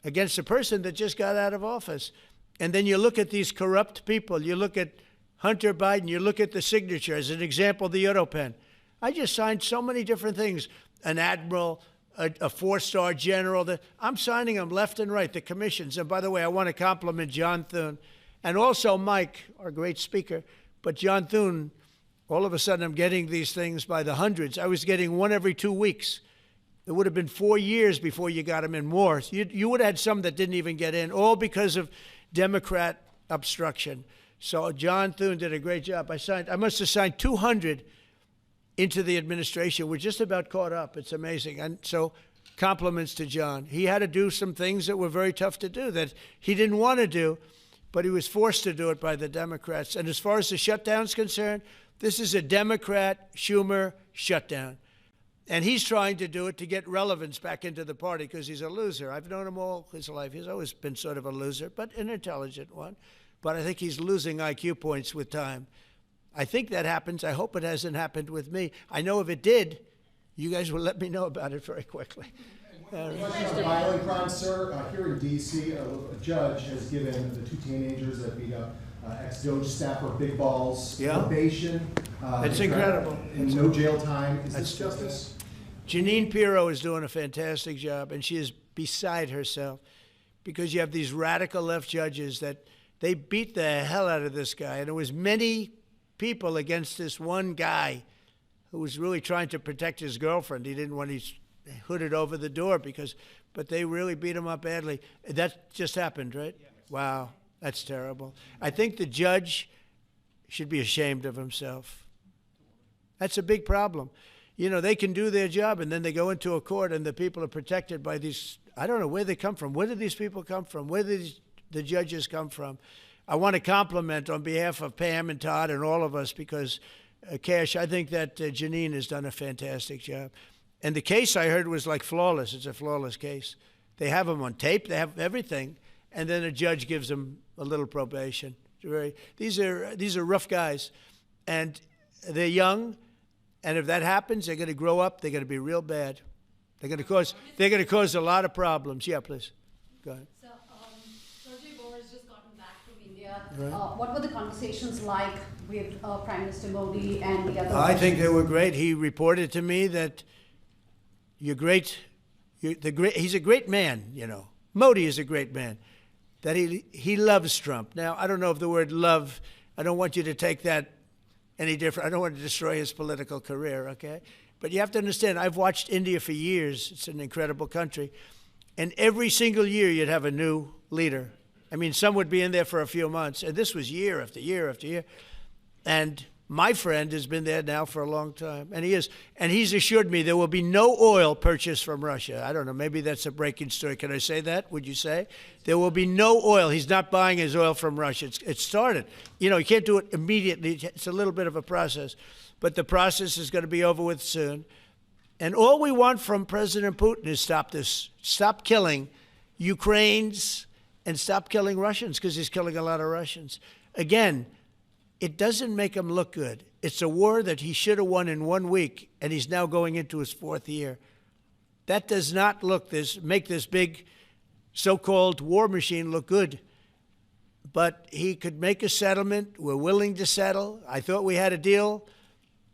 against a person that just got out of office. And then you look at these corrupt people. You look at Hunter Biden. You look at the signature. As an example, the Europen. I just signed so many different things. An admiral, a four-star general. I'm signing them left and right, the commissions. And by the way, I want to compliment John Thune and also Mike, our great speaker. But John Thune, all of a sudden I'm getting these things by the hundreds. I was getting one every 2 weeks. It would have been 4 years before you got them in more. You would have had some that didn't even get in, all because of Democrat obstruction. So John Thune did a great job. I must have signed 200 into the administration. We're just about caught up. It's amazing. And so compliments to John. He had to do some things that were very tough to do that he didn't want to do, but he was forced to do it by the Democrats. And as far as the shutdown's concerned, this is a Democrat Schumer shutdown. And he's trying to do it to get relevance back into the party because he's a loser. I've known him all his life. He's always been sort of a loser, but an intelligent one. But I think he's losing IQ points with time. I think that happens. I hope it hasn't happened with me. I know if it did, you guys will let me know about it very quickly. Question on violent crime, sir. Here in D.C., a judge has given the two teenagers that beat up ex-Doge staffer Big Balls probation. It's incredible. And no jail time. Is this justice? Jeanine Pirro is doing a fantastic job, and she is beside herself because you have these radical left judges that they beat the hell out of this guy. And there was many people against this one guy who was really trying to protect his girlfriend. He didn't want his hooded over the door but they really beat him up badly. That just happened, right? Yeah. Wow, that's terrible. I think the judge should be ashamed of himself. That's a big problem. You know, they can do their job, and then they go into a court, and the people are protected by these, I don't know where they come from. Where do these people come from? Where do the judges come from? I want to compliment on behalf of Pam and Todd and all of us because, Kash, I think that Jeanine has done a fantastic job. And the case I heard was like flawless. It's a flawless case. They have them on tape. They have everything. And then a judge gives them a little probation. These are rough guys. And they're young. And if that happens, they're going to grow up. They're going to be real bad. They're going to cause a lot of problems. Yeah, please. Go ahead. So, Sergey Boris just gotten back from India. Right. What were the conversations like with Prime Minister Modi and the other? I think they were great. He reported to me that he's a great man, you know. Modi is a great man. That he loves Trump. Now, I don't know if the word love, I don't want you to take that any different. I don't want to destroy his political career, okay? But you have to understand, I've watched India for years. It's an incredible country. And every single year you'd have a new leader. I mean, some would be in there for a few months. And this was year after year after year. And my friend has been there now for a long time. And he's assured me there will be no oil purchased from Russia. I don't know, maybe that's a breaking story. Can I say that? Would you say? There will be no oil. He's not buying his oil from Russia. It started. You know, you can't do it immediately. It's a little bit of a process. But the process is going to be over with soon. And all we want from President Putin is stop this. Stop killing Ukrainians and stop killing Russians because he's killing a lot of Russians. Again, it doesn't make him look good. It's a war that he should have won in 1 week, and he's now going into his 4th year. That does not make this big so-called war machine look good. But he could make a settlement. We're willing to settle. I thought we had a deal.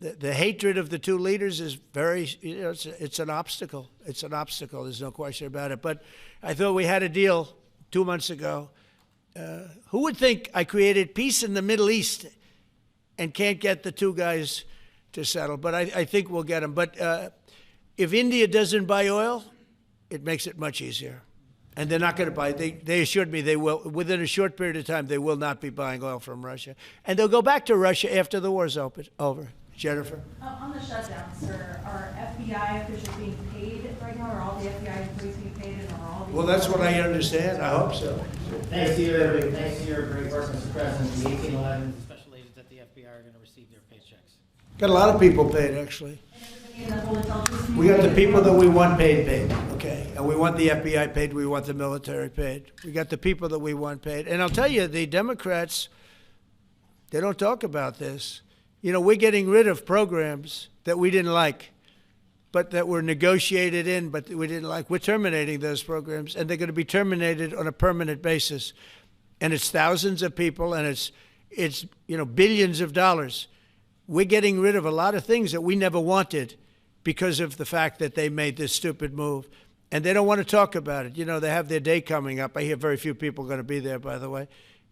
The hatred of the two leaders is very, you know, it's an obstacle. It's an obstacle. There's no question about it. But I thought we had a deal 2 months ago. Who would think I created peace in the Middle East and can't get the two guys to settle? But I think we'll get them. But if India doesn't buy oil, it makes it much easier. And they're not going to buy it. They assured me they will. Within a short period of time, they will not be buying oil from Russia. And they'll go back to Russia after the war's over. Jennifer? On the shutdown, sir, are FBI officials being paid right now? Are all the FBI employees being paid? And are all the Well, that's what I understand. I hope so. Thanks to your great work, Mr. President, the 1811 special agents at the FBI are going to receive their paychecks. Got a lot of people paid, actually. We got the people that we want paid, okay? And we want the FBI paid, we want the military paid. We got the people that we want paid. And I'll tell you, the Democrats, they don't talk about this. You know, we're getting rid of programs that we didn't like, but that were negotiated in, but we didn't like. We're terminating those programs, and they're going to be terminated on a permanent basis. And it's thousands of people, and it's billions of dollars. We're getting rid of a lot of things that we never wanted because of the fact that they made this stupid move. And they don't want to talk about it. They have their day coming up. I hear very few people are going to be there, by the way.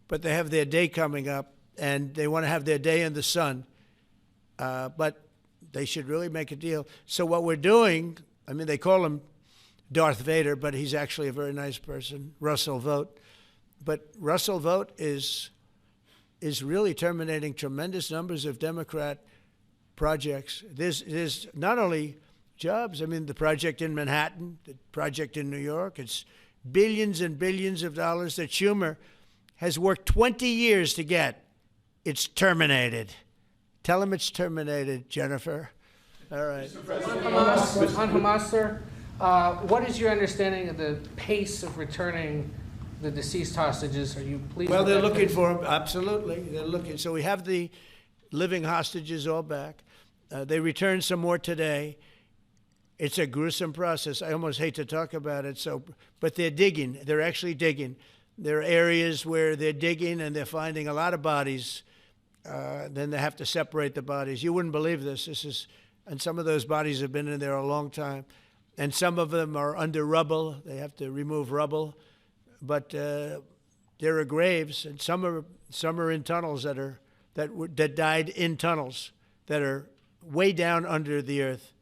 But they have their day coming up, and they want to have their day in the sun. But they should really make a deal. So what we're doing, they call him Darth Vader, but he's actually a very nice person, Russell Vogt. But Russell Vogt is really terminating tremendous numbers of Democrat projects. There's not only jobs, the project in Manhattan, the project in New York, it's billions and billions of dollars that Schumer has worked 20 years to get. It's terminated. Tell him it's terminated, Jennifer. All right. On Hamas, sir, what is your understanding of the pace of returning the deceased hostages? Are you pleased? Well, they're looking for them. Absolutely, they're looking. So we have the living hostages all back. They returned some more today. It's a gruesome process. I almost hate to talk about it. But they're digging. They're actually digging. There are areas where they're digging and they're finding a lot of bodies. Then they have to separate the bodies. You wouldn't believe this. And some of those bodies have been in there a long time, and some of them are under rubble. They have to remove rubble. But there are graves, and some are in tunnels that died in tunnels that are way down under the earth,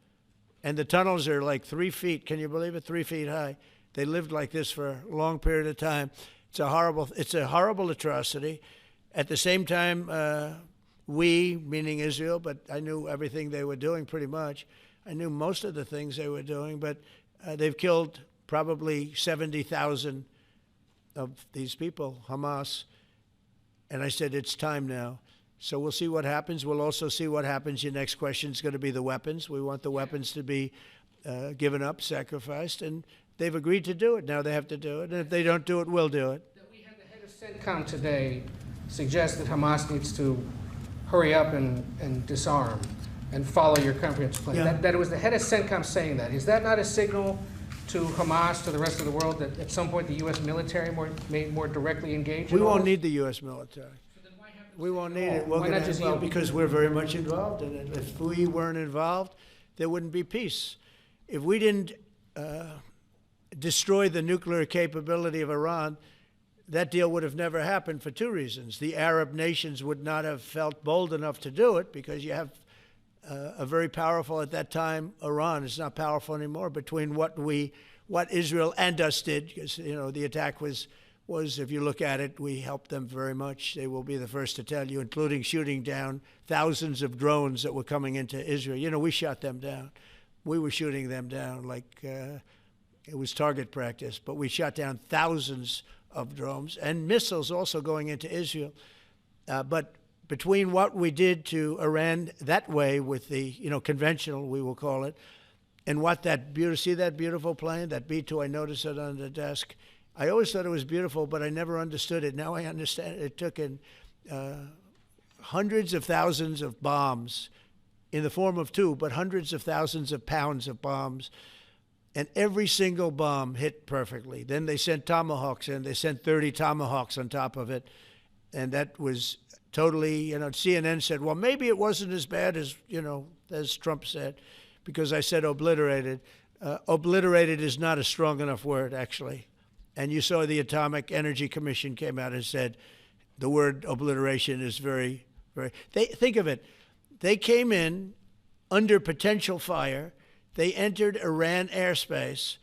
and the tunnels are like 3 feet. Can you believe it? 3 feet high. They lived like this for a long period of time. It's a horrible atrocity. At the same time, we, meaning Israel, but I knew everything they were doing pretty much. I knew most of the things they were doing, but they've killed probably 70,000 of these people, Hamas. And I said, it's time now. So we'll see what happens. We'll also see what happens. Your next question is going to be the weapons. We want the weapons to be given up, sacrificed, and they've agreed to do it. Now they have to do it. And if they don't do it, we'll do it. We had the head of CENTCOM today suggest that Hamas needs to hurry up and disarm and follow your comprehensive plan. Yeah. That it was the head of CENTCOM saying that. Is that not a signal to Hamas, to the rest of the world, that at some point the U.S. military may more directly engage? We won't need the U.S. military. We won't need it. Why not just yield? Because we're very much involved in it. If we weren't involved, there wouldn't be peace. If we didn't destroy the nuclear capability of Iran, that deal would have never happened for two reasons. The Arab nations would not have felt bold enough to do it because you have a very powerful, at that time, Iran. It's not powerful anymore between what Israel and us did, because the attack was, if you look at it, we helped them very much. They will be the first to tell you, including shooting down thousands of drones that were coming into Israel. We shot them down. We were shooting them down like it was target practice, but we shot down thousands of drones and missiles also going into Israel. But between what we did to Iran that way with the, conventional, we will call it, and what see that beautiful plane, that B-2, I noticed it on the desk. I always thought it was beautiful, but I never understood it. Now I understand it. It took in hundreds of thousands of bombs in the form of two, but hundreds of thousands of pounds of bombs. And every single bomb hit perfectly. Then they sent Tomahawks in. They sent 30 Tomahawks on top of it. And that was totally, CNN said, well, maybe it wasn't as bad as Trump said, because I said obliterated. Obliterated is not a strong enough word, actually. And you saw the Atomic Energy Commission came out and said the word obliteration is very, very, think of it. They came in under potential fire. They entered Iran airspace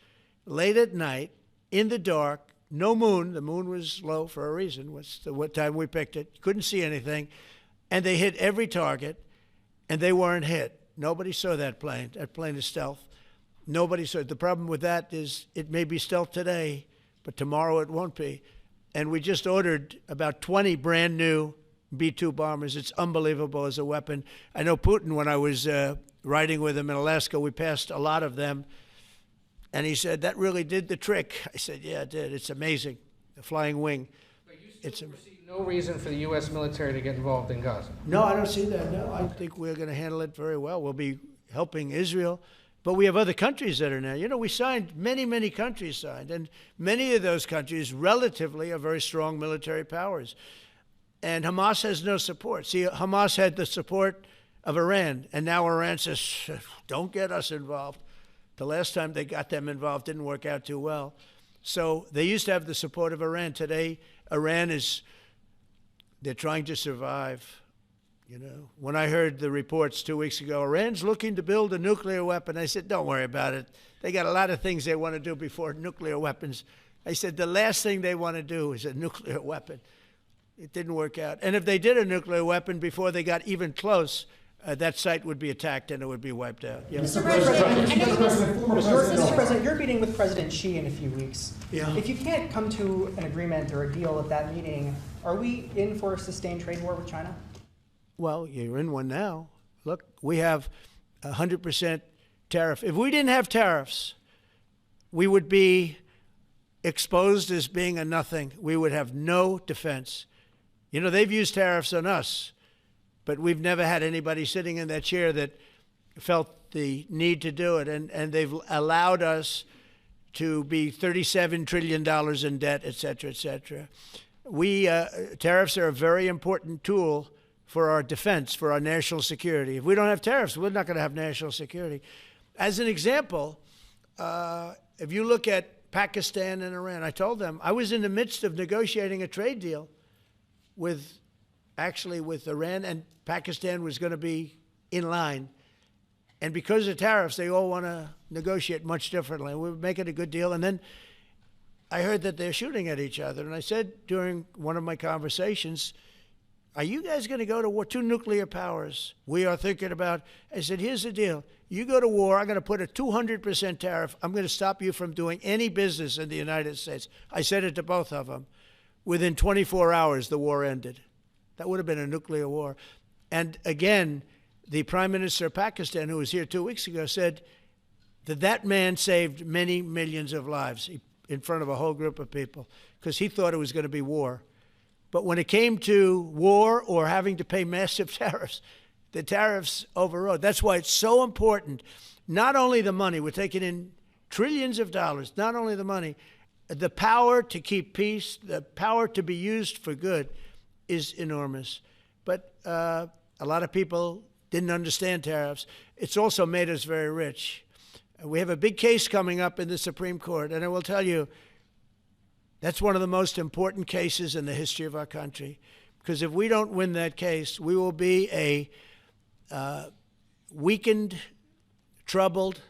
late at night, in the dark, no moon. The moon was low for a reason. What time we picked it. Couldn't see anything. And they hit every target, and they weren't hit. Nobody saw that plane. That plane is stealth. Nobody saw it. The problem with that is it may be stealth today, but tomorrow it won't be. And we just ordered about 20 brand new B-2 bombers. It's unbelievable as a weapon. I know Putin, when I was riding with him in Alaska, we passed a lot of them. And he said, that really did the trick. I said, yeah, it did. It's amazing. The flying wing. But you still foresee no reason for the U.S. military to get involved in Gaza? No, I don't see that. No, I think we're going to handle it very well. We'll be helping Israel. But we have other countries that are now. You know, we signed, many countries signed, and many of those countries relatively are very strong military powers. And Hamas has no support. See, Hamas had the support of Iran, and now Iran says, don't get us involved. The last time they got them involved didn't work out too well. So they used to have the support of Iran. Today, Iran they're trying to survive. You know, when I heard the reports 2 weeks ago, Iran's looking to build a nuclear weapon, I said, don't worry about it. They got a lot of things they want to do before nuclear weapons. I said, the last thing they want to do is a nuclear weapon. It didn't work out. And if they did a nuclear weapon before they got even close, that site would be attacked and it would be wiped out. Yeah. Mr. President, you're meeting with President Xi in a few weeks. Yeah. If you can't come to an agreement or a deal at that meeting, are we in for a sustained trade war with China? Well, you're in one now. Look, we have 100% tariff. If we didn't have tariffs, we would be exposed as being a nothing. We would have no defense. You know, they've used tariffs on us, but we've never had anybody sitting in that chair that felt the need to do it. And they've allowed us to be $37 trillion in debt, et cetera, et cetera. Tariffs are a very important tool for our defense, for our national security. If we don't have tariffs, we're not going to have national security. As an example, if you look at Pakistan and Iran, I told them I was in the midst of negotiating a trade deal with Iran, and Pakistan was going to be in line. And because of tariffs, they all want to negotiate much differently. We were making a good deal, and then I heard that they're shooting at each other. And I said during one of my conversations, are you guys going to go to war? Two nuclear powers. We are thinking about, I said, here's the deal. You go to war, I'm going to put a 200% tariff. I'm going to stop you from doing any business in the United States. I said it to both of them. Within 24 hours, the war ended. That would have been a nuclear war. And again, the Prime Minister of Pakistan, who was here 2 weeks ago, said that that man saved many millions of lives in front of a whole group of people because he thought it was going to be war. But when it came to war or having to pay massive tariffs, the tariffs overrode. That's why it's so important. Not only the money, we're taking in trillions of dollars, not only the money, the power to keep peace, the power to be used for good is enormous. But a lot of people didn't understand tariffs. It's also made us very rich. We have a big case coming up in the Supreme Court, and I will tell you, that's one of the most important cases in the history of our country. Because if we don't win that case, we will be a weakened, troubled,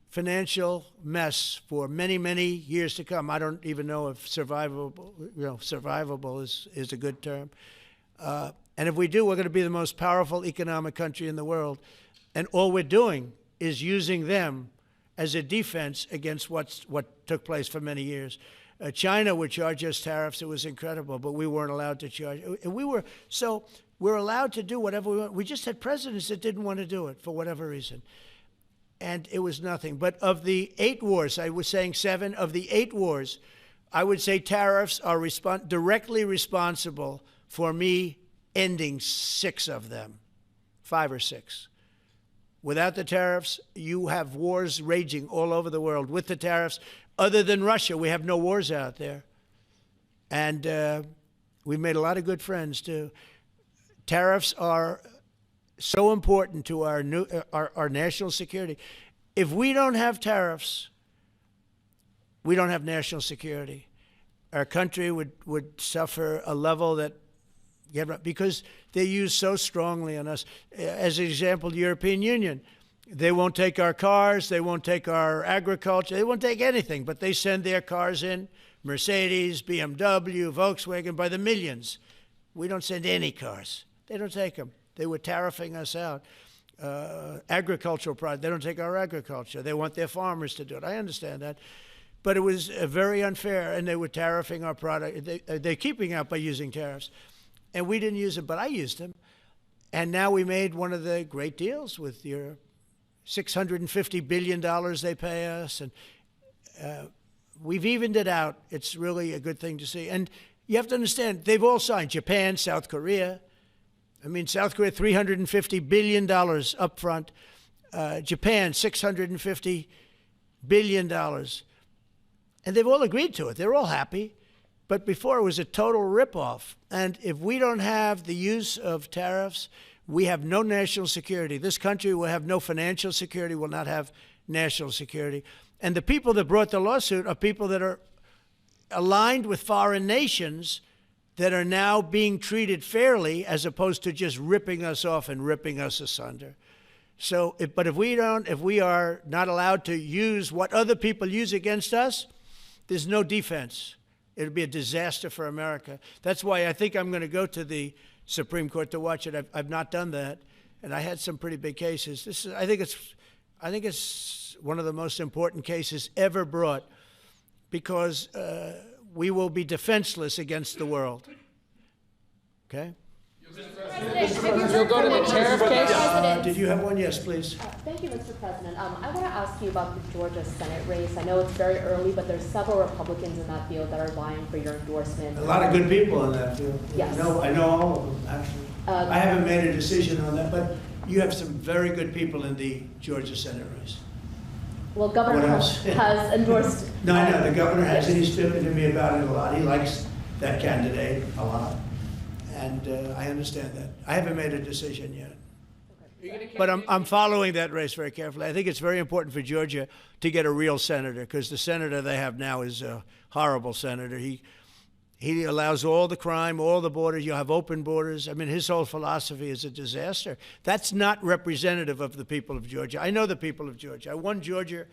financial mess for many, many years to come. I don't even know if survivable is a good term. And if we do, we're going to be the most powerful economic country in the world. And all we're doing is using them as a defense against what took place for many years. China would charge us tariffs. It was incredible, but we weren't allowed to charge. And we're allowed to do whatever we want. We just had presidents that didn't want to do it for whatever reason. And it was nothing. But of the 8 wars, I was saying 7, of the 8 wars, I would say tariffs are directly responsible for me ending 6 of them, 5 or 6. Without the tariffs, you have wars raging all over the world. With the tariffs, other than Russia, we have no wars out there. And we've made a lot of good friends, too. Tariffs are so important to our national security. If we don't have tariffs, we don't have national security. Our country would suffer a level that, because they're used so strongly on us. As an example, the European Union, they won't take our cars, they won't take our agriculture, they won't take anything, but they send their cars in, Mercedes, BMW, Volkswagen, by the millions. We don't send any cars. They don't take them. They were tariffing us out. Agricultural products, they don't take our agriculture. They want their farmers to do it. I understand that. But it was very unfair, and they were tariffing our product. They're keeping out by using tariffs. And we didn't use them, but I used them. And now we made one of the great deals with Europe. $650 billion they pay us, and we've evened it out. It's really a good thing to see. And you have to understand, they've all signed. Japan, South Korea. I mean, South Korea, $350 billion up front. Japan, $650 billion. And they've all agreed to it. They're all happy. But before, it was a total ripoff. And if we don't have the use of tariffs, we have no national security. This country will have no financial security, will not have national security. And the people that brought the lawsuit are people that are aligned with foreign nations that are now being treated fairly as opposed to just ripping us off and ripping us asunder. So, but if we are not allowed to use what other people use against us, there's no defense. It'll be a disaster for America. That's why I think I'm going to go to the Supreme Court to watch it. I've not done that, and I had some pretty big cases. I think it's one of the most important cases ever brought, because we will be defenseless against the world. Okay? You'll go to the tariff case? Did you have one? Yes, please. Thank you, Mr. President. I want to ask you about the Georgia Senate race. I know it's very early, but there's several Republicans in that field that are vying for your endorsement. A lot of good people in that field. Yes. I know all of them, actually. I haven't made a decision on that, but you have some very good people in the Georgia Senate race. Well, Governor Trump has endorsed. No, I know. The governor has, and he's spoken to me about it a lot. He likes that candidate a lot. And I understand that. I haven't made a decision yet. But I'm following that race very carefully. I think it's very important for Georgia to get a real senator, because the senator they have now is a horrible senator. He allows all the crime, all the borders. You have open borders. I mean, his whole philosophy is a disaster. That's not representative of the people of Georgia. I know the people of Georgia. I won Georgia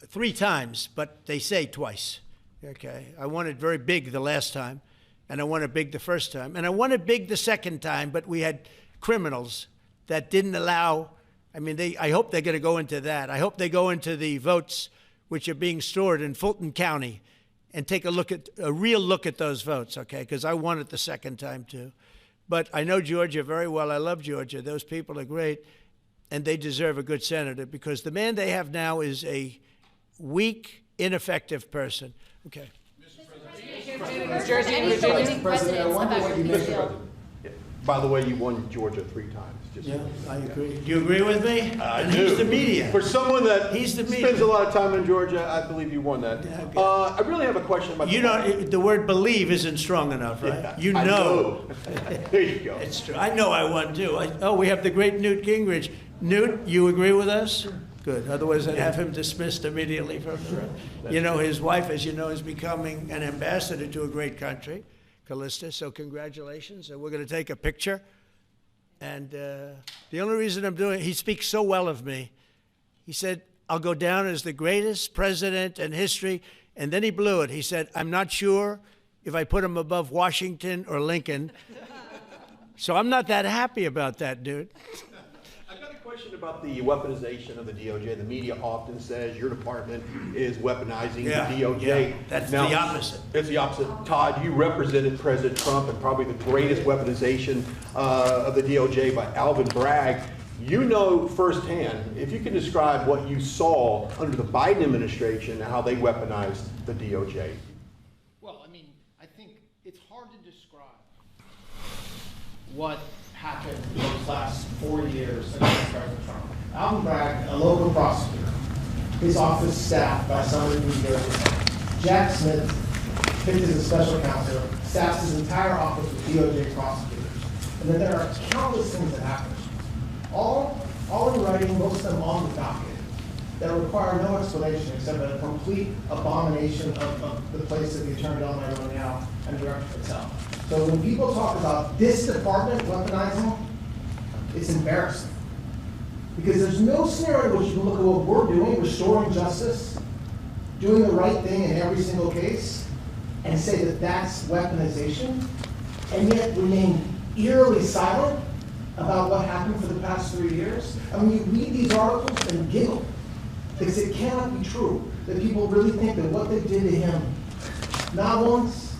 3 times, but they say twice. Okay, I won it very big the last time. And I won it big the first time. And I won it big the second time, but we had criminals that didn't allow, I mean, I hope they're going to go into that. I hope they go into the votes which are being stored in Fulton County and take a real look at those votes, okay? Because I won it the second time, too. But I know Georgia very well. I love Georgia. Those people are great, and they deserve a good senator, because the man they have now is a weak, ineffective person. Okay. New Jersey, President, I wonder what you make of it. By the way, you won Georgia 3 times. Yeah, I agree. Do you agree with me? I do. He's the media. For someone that spends a lot of time in Georgia, I believe you won that. Yeah, okay. I really have a question about the word believe isn't strong enough, right? Yeah, you know. There you go. It's true. I know I won, too. We have the great Newt Gingrich. Newt, you agree with us? Good. Otherwise, I'd have him dismissed immediately from the room. You know, his wife, as you know, is becoming an ambassador to a great country, Callista. So congratulations. We're going to take a picture. And the only reason I'm doing it, he speaks so well of me. He said, I'll go down as the greatest president in history. And then he blew it. He said, I'm not sure if I put him above Washington or Lincoln. So I'm not that happy about that, dude. Question about the weaponization of the DOJ. The media often says your department is weaponizing the DOJ. Yeah, that's the opposite. It's the opposite. Todd, you represented President Trump and probably the greatest weaponization of the DOJ by Alvin Bragg. You know firsthand, if you can describe what you saw under the Biden administration and how they weaponized the DOJ. Well, I mean, I think it's hard to describe what happened those last 4 years against President Trump. Alvin Bragg, a local prosecutor, his office staffed by someone in New Jersey. Jack Smith, picked as a special counsel, staffs his entire office with DOJ prosecutors. And then there are countless things that happen. All in writing, most of them on the docket, that require no explanation except a complete abomination of the place that the Attorney General might run now and Director Patel. So when people talk about this department weaponizing, it's embarrassing. Because there's no scenario in which you can look at what we're doing, restoring justice, doing the right thing in every single case, and say that that's weaponization, and yet remain eerily silent about what happened for the past 3 years. I mean, you read these articles and giggle, because it cannot be true that people really think that what they did to him, not once,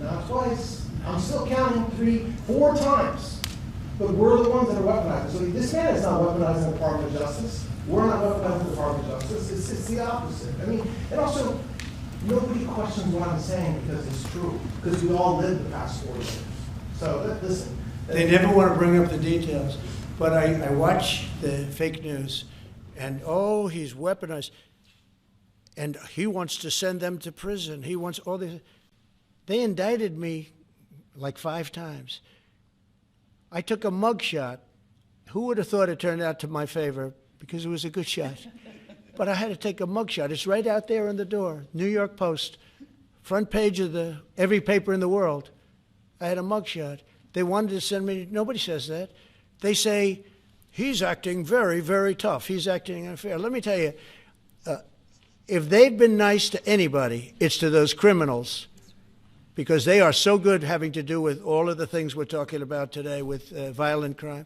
not twice, I'm still counting 3, 4 times, but we're the ones that are weaponizing. So this man is not weaponizing the Department of Justice. We're not weaponizing the Department of Justice. It's the opposite. I mean, and also, nobody questions what I'm saying because it's true, because we all lived the past 4 years. So listen. They never want to bring up the details. But I watch the fake news, and oh, he's weaponized. And he wants to send them to prison. He wants all this. They indicted me like 5 times. I took a mug shot. Who would have thought it turned out to my favor? Because it was a good shot. But I had to take a mug shot. It's right out there on the door. New York Post, front page of every paper in the world. I had a mug shot. They wanted to send me, nobody says that. They say, he's acting very, very tough. He's acting unfair. Let me tell you, if they've been nice to anybody, it's to those criminals, because they are so good having to do with all of the things we're talking about today with violent crime.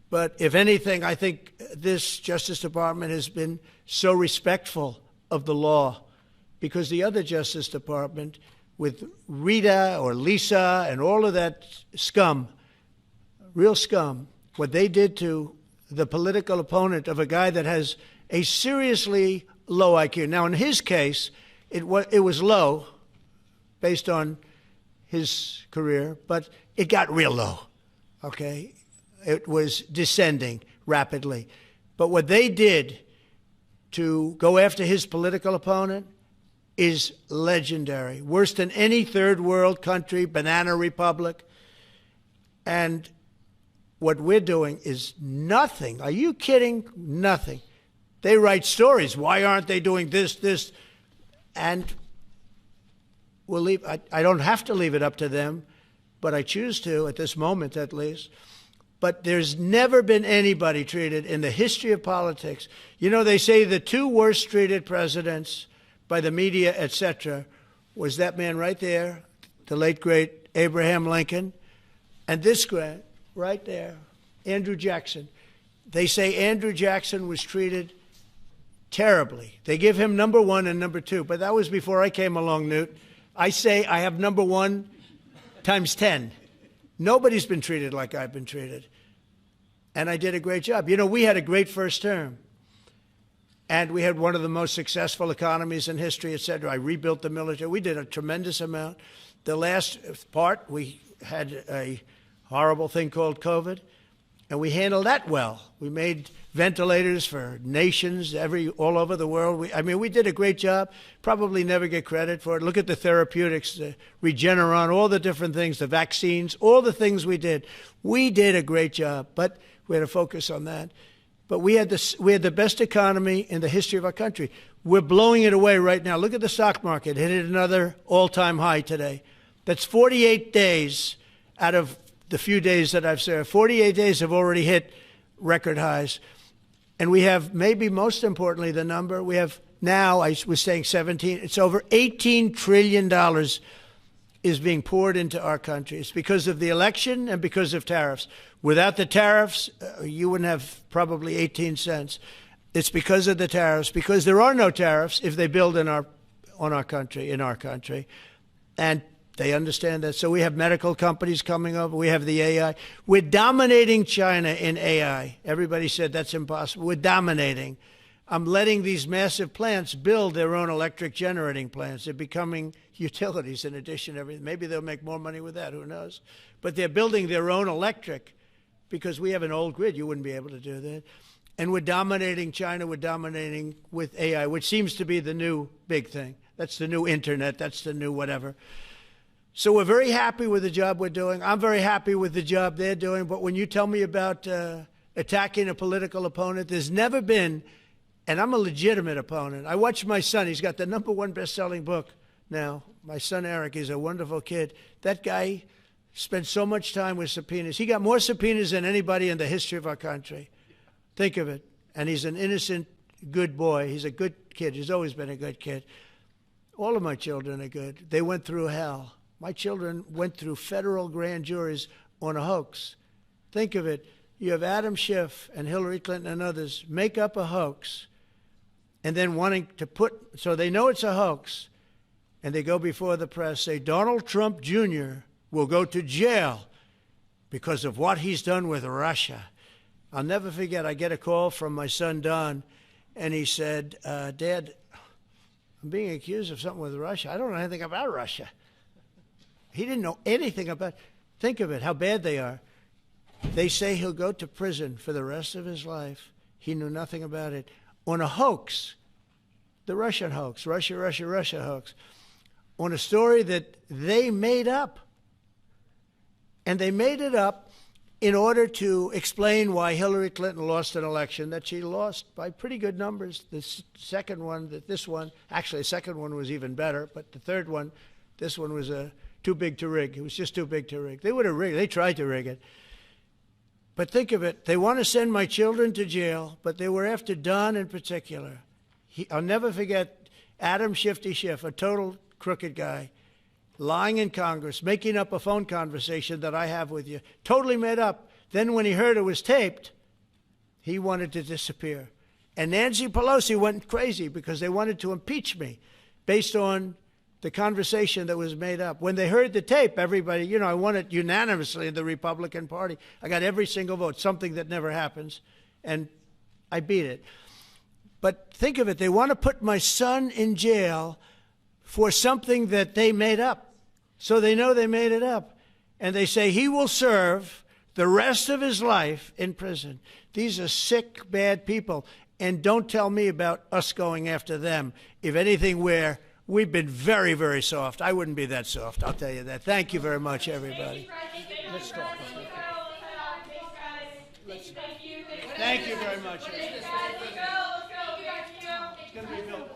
But if anything, I think this Justice Department has been so respectful of the law, because the other Justice Department with Rita or Lisa and all of that scum, real scum, what they did to the political opponent of a guy that has a seriously low IQ. Now, in his case, it was low based on his career, but it got real low, okay? It was descending rapidly. But what they did to go after his political opponent is legendary, worse than any third world country, banana republic. And what we're doing is nothing. Are you kidding? Nothing. They write stories. Why aren't they doing this? And we'll leave. I don't have to leave it up to them, but I choose to at this moment at least. But there's never been anybody treated in the history of politics. You know, they say the 2 worst treated presidents by the media, etc., was that man right there, the late, great Abraham Lincoln, and this guy right there, Andrew Jackson. They say Andrew Jackson was treated terribly. They give him number 1 and number 2, but that was before I came along, Newt. I say I have number 1 times 10. Nobody's been treated like I've been treated. And I did a great job. You know, we had a great first term. And we had one of the most successful economies in history, et cetera. I rebuilt the military. We did a tremendous amount. The last part, we had a horrible thing called COVID, and we handled that well. We made ventilators for nations all over the world. We did a great job. Probably never get credit for it. Look at the therapeutics, the Regeneron, all the different things, the vaccines, all the things we did. We did a great job, but we had to focus on that. But we had the best economy in the history of our country. We're blowing it away right now. Look at the stock market. It hit another all-time high today. That's 48 days out of the few days that I've served. 48 days have already hit record highs. And we have, maybe most importantly, the number, we have now, I was saying 17, it's over $18 trillion is being poured into our country. It's because of the election and because of tariffs. Without the tariffs, you wouldn't have probably 18 cents. It's because of the tariffs, because there are no tariffs if they build in our country. And they understand that. So we have medical companies coming over. We have the AI. We're dominating China in AI. Everybody said that's impossible. We're dominating. I'm letting these massive plants build their own electric generating plants. They're becoming utilities in addition to everything. Maybe they'll make more money with that. Who knows? But they're building their own electric because we have an old grid. You wouldn't be able to do that. And we're dominating China. We're dominating with AI, which seems to be the new big thing. That's the new internet. That's the new whatever. So we're very happy with the job we're doing. I'm very happy with the job they're doing. But when you tell me about attacking a political opponent, there's never been, and I'm a legitimate opponent. I watch my son. He's got the #1 best-selling book now. My son, Eric, is a wonderful kid. That guy spent so much time with subpoenas. He got more subpoenas than anybody in the history of our country. Think of it. And he's an innocent, good boy. He's a good kid. He's always been a good kid. All of my children are good. They went through hell. My children went through federal grand juries on a hoax. Think of it. You have Adam Schiff and Hillary Clinton and others make up a hoax and then wanting to so they know it's a hoax, and they go before the press, say Donald Trump Jr. will go to jail because of what he's done with Russia. I'll never forget, I get a call from my son, Don, and he said, Dad, I'm being accused of something with Russia. I don't know anything about Russia. He didn't know anything about it. Think of it, how bad they are. They say he'll go to prison for the rest of his life. He knew nothing about it. On a hoax, the Russian hoax, Russia hoax, on a story that they made up. And they made it up in order to explain why Hillary Clinton lost an election that she lost by pretty good numbers. The second one, actually the second one was even better, but the third one, this one was too big to rig. It was just too big to rig. They would have rigged. They tried to rig it. But think of it. They want to send my children to jail, but they were after Don in particular. I'll never forget Adam Shifty Schiff, a total crooked guy, lying in Congress, making up a phone conversation that I have with you, totally made up. Then when he heard it was taped, he wanted to disappear. And Nancy Pelosi went crazy because they wanted to impeach me based on the conversation that was made up. When they heard the tape, everybody, you know, I won it unanimously in the Republican Party. I got every single vote, something that never happens, and I beat it. But think of it, they want to put my son in jail for something that they made up. So they know they made it up. And they say he will serve the rest of his life in prison. These are sick, bad people. And don't tell me about us going after them. If anything, we've been very, very soft. I wouldn't be that soft, I'll tell you that. Thank you very much, everybody. Let's talk. Thank you very much. It's going to be built.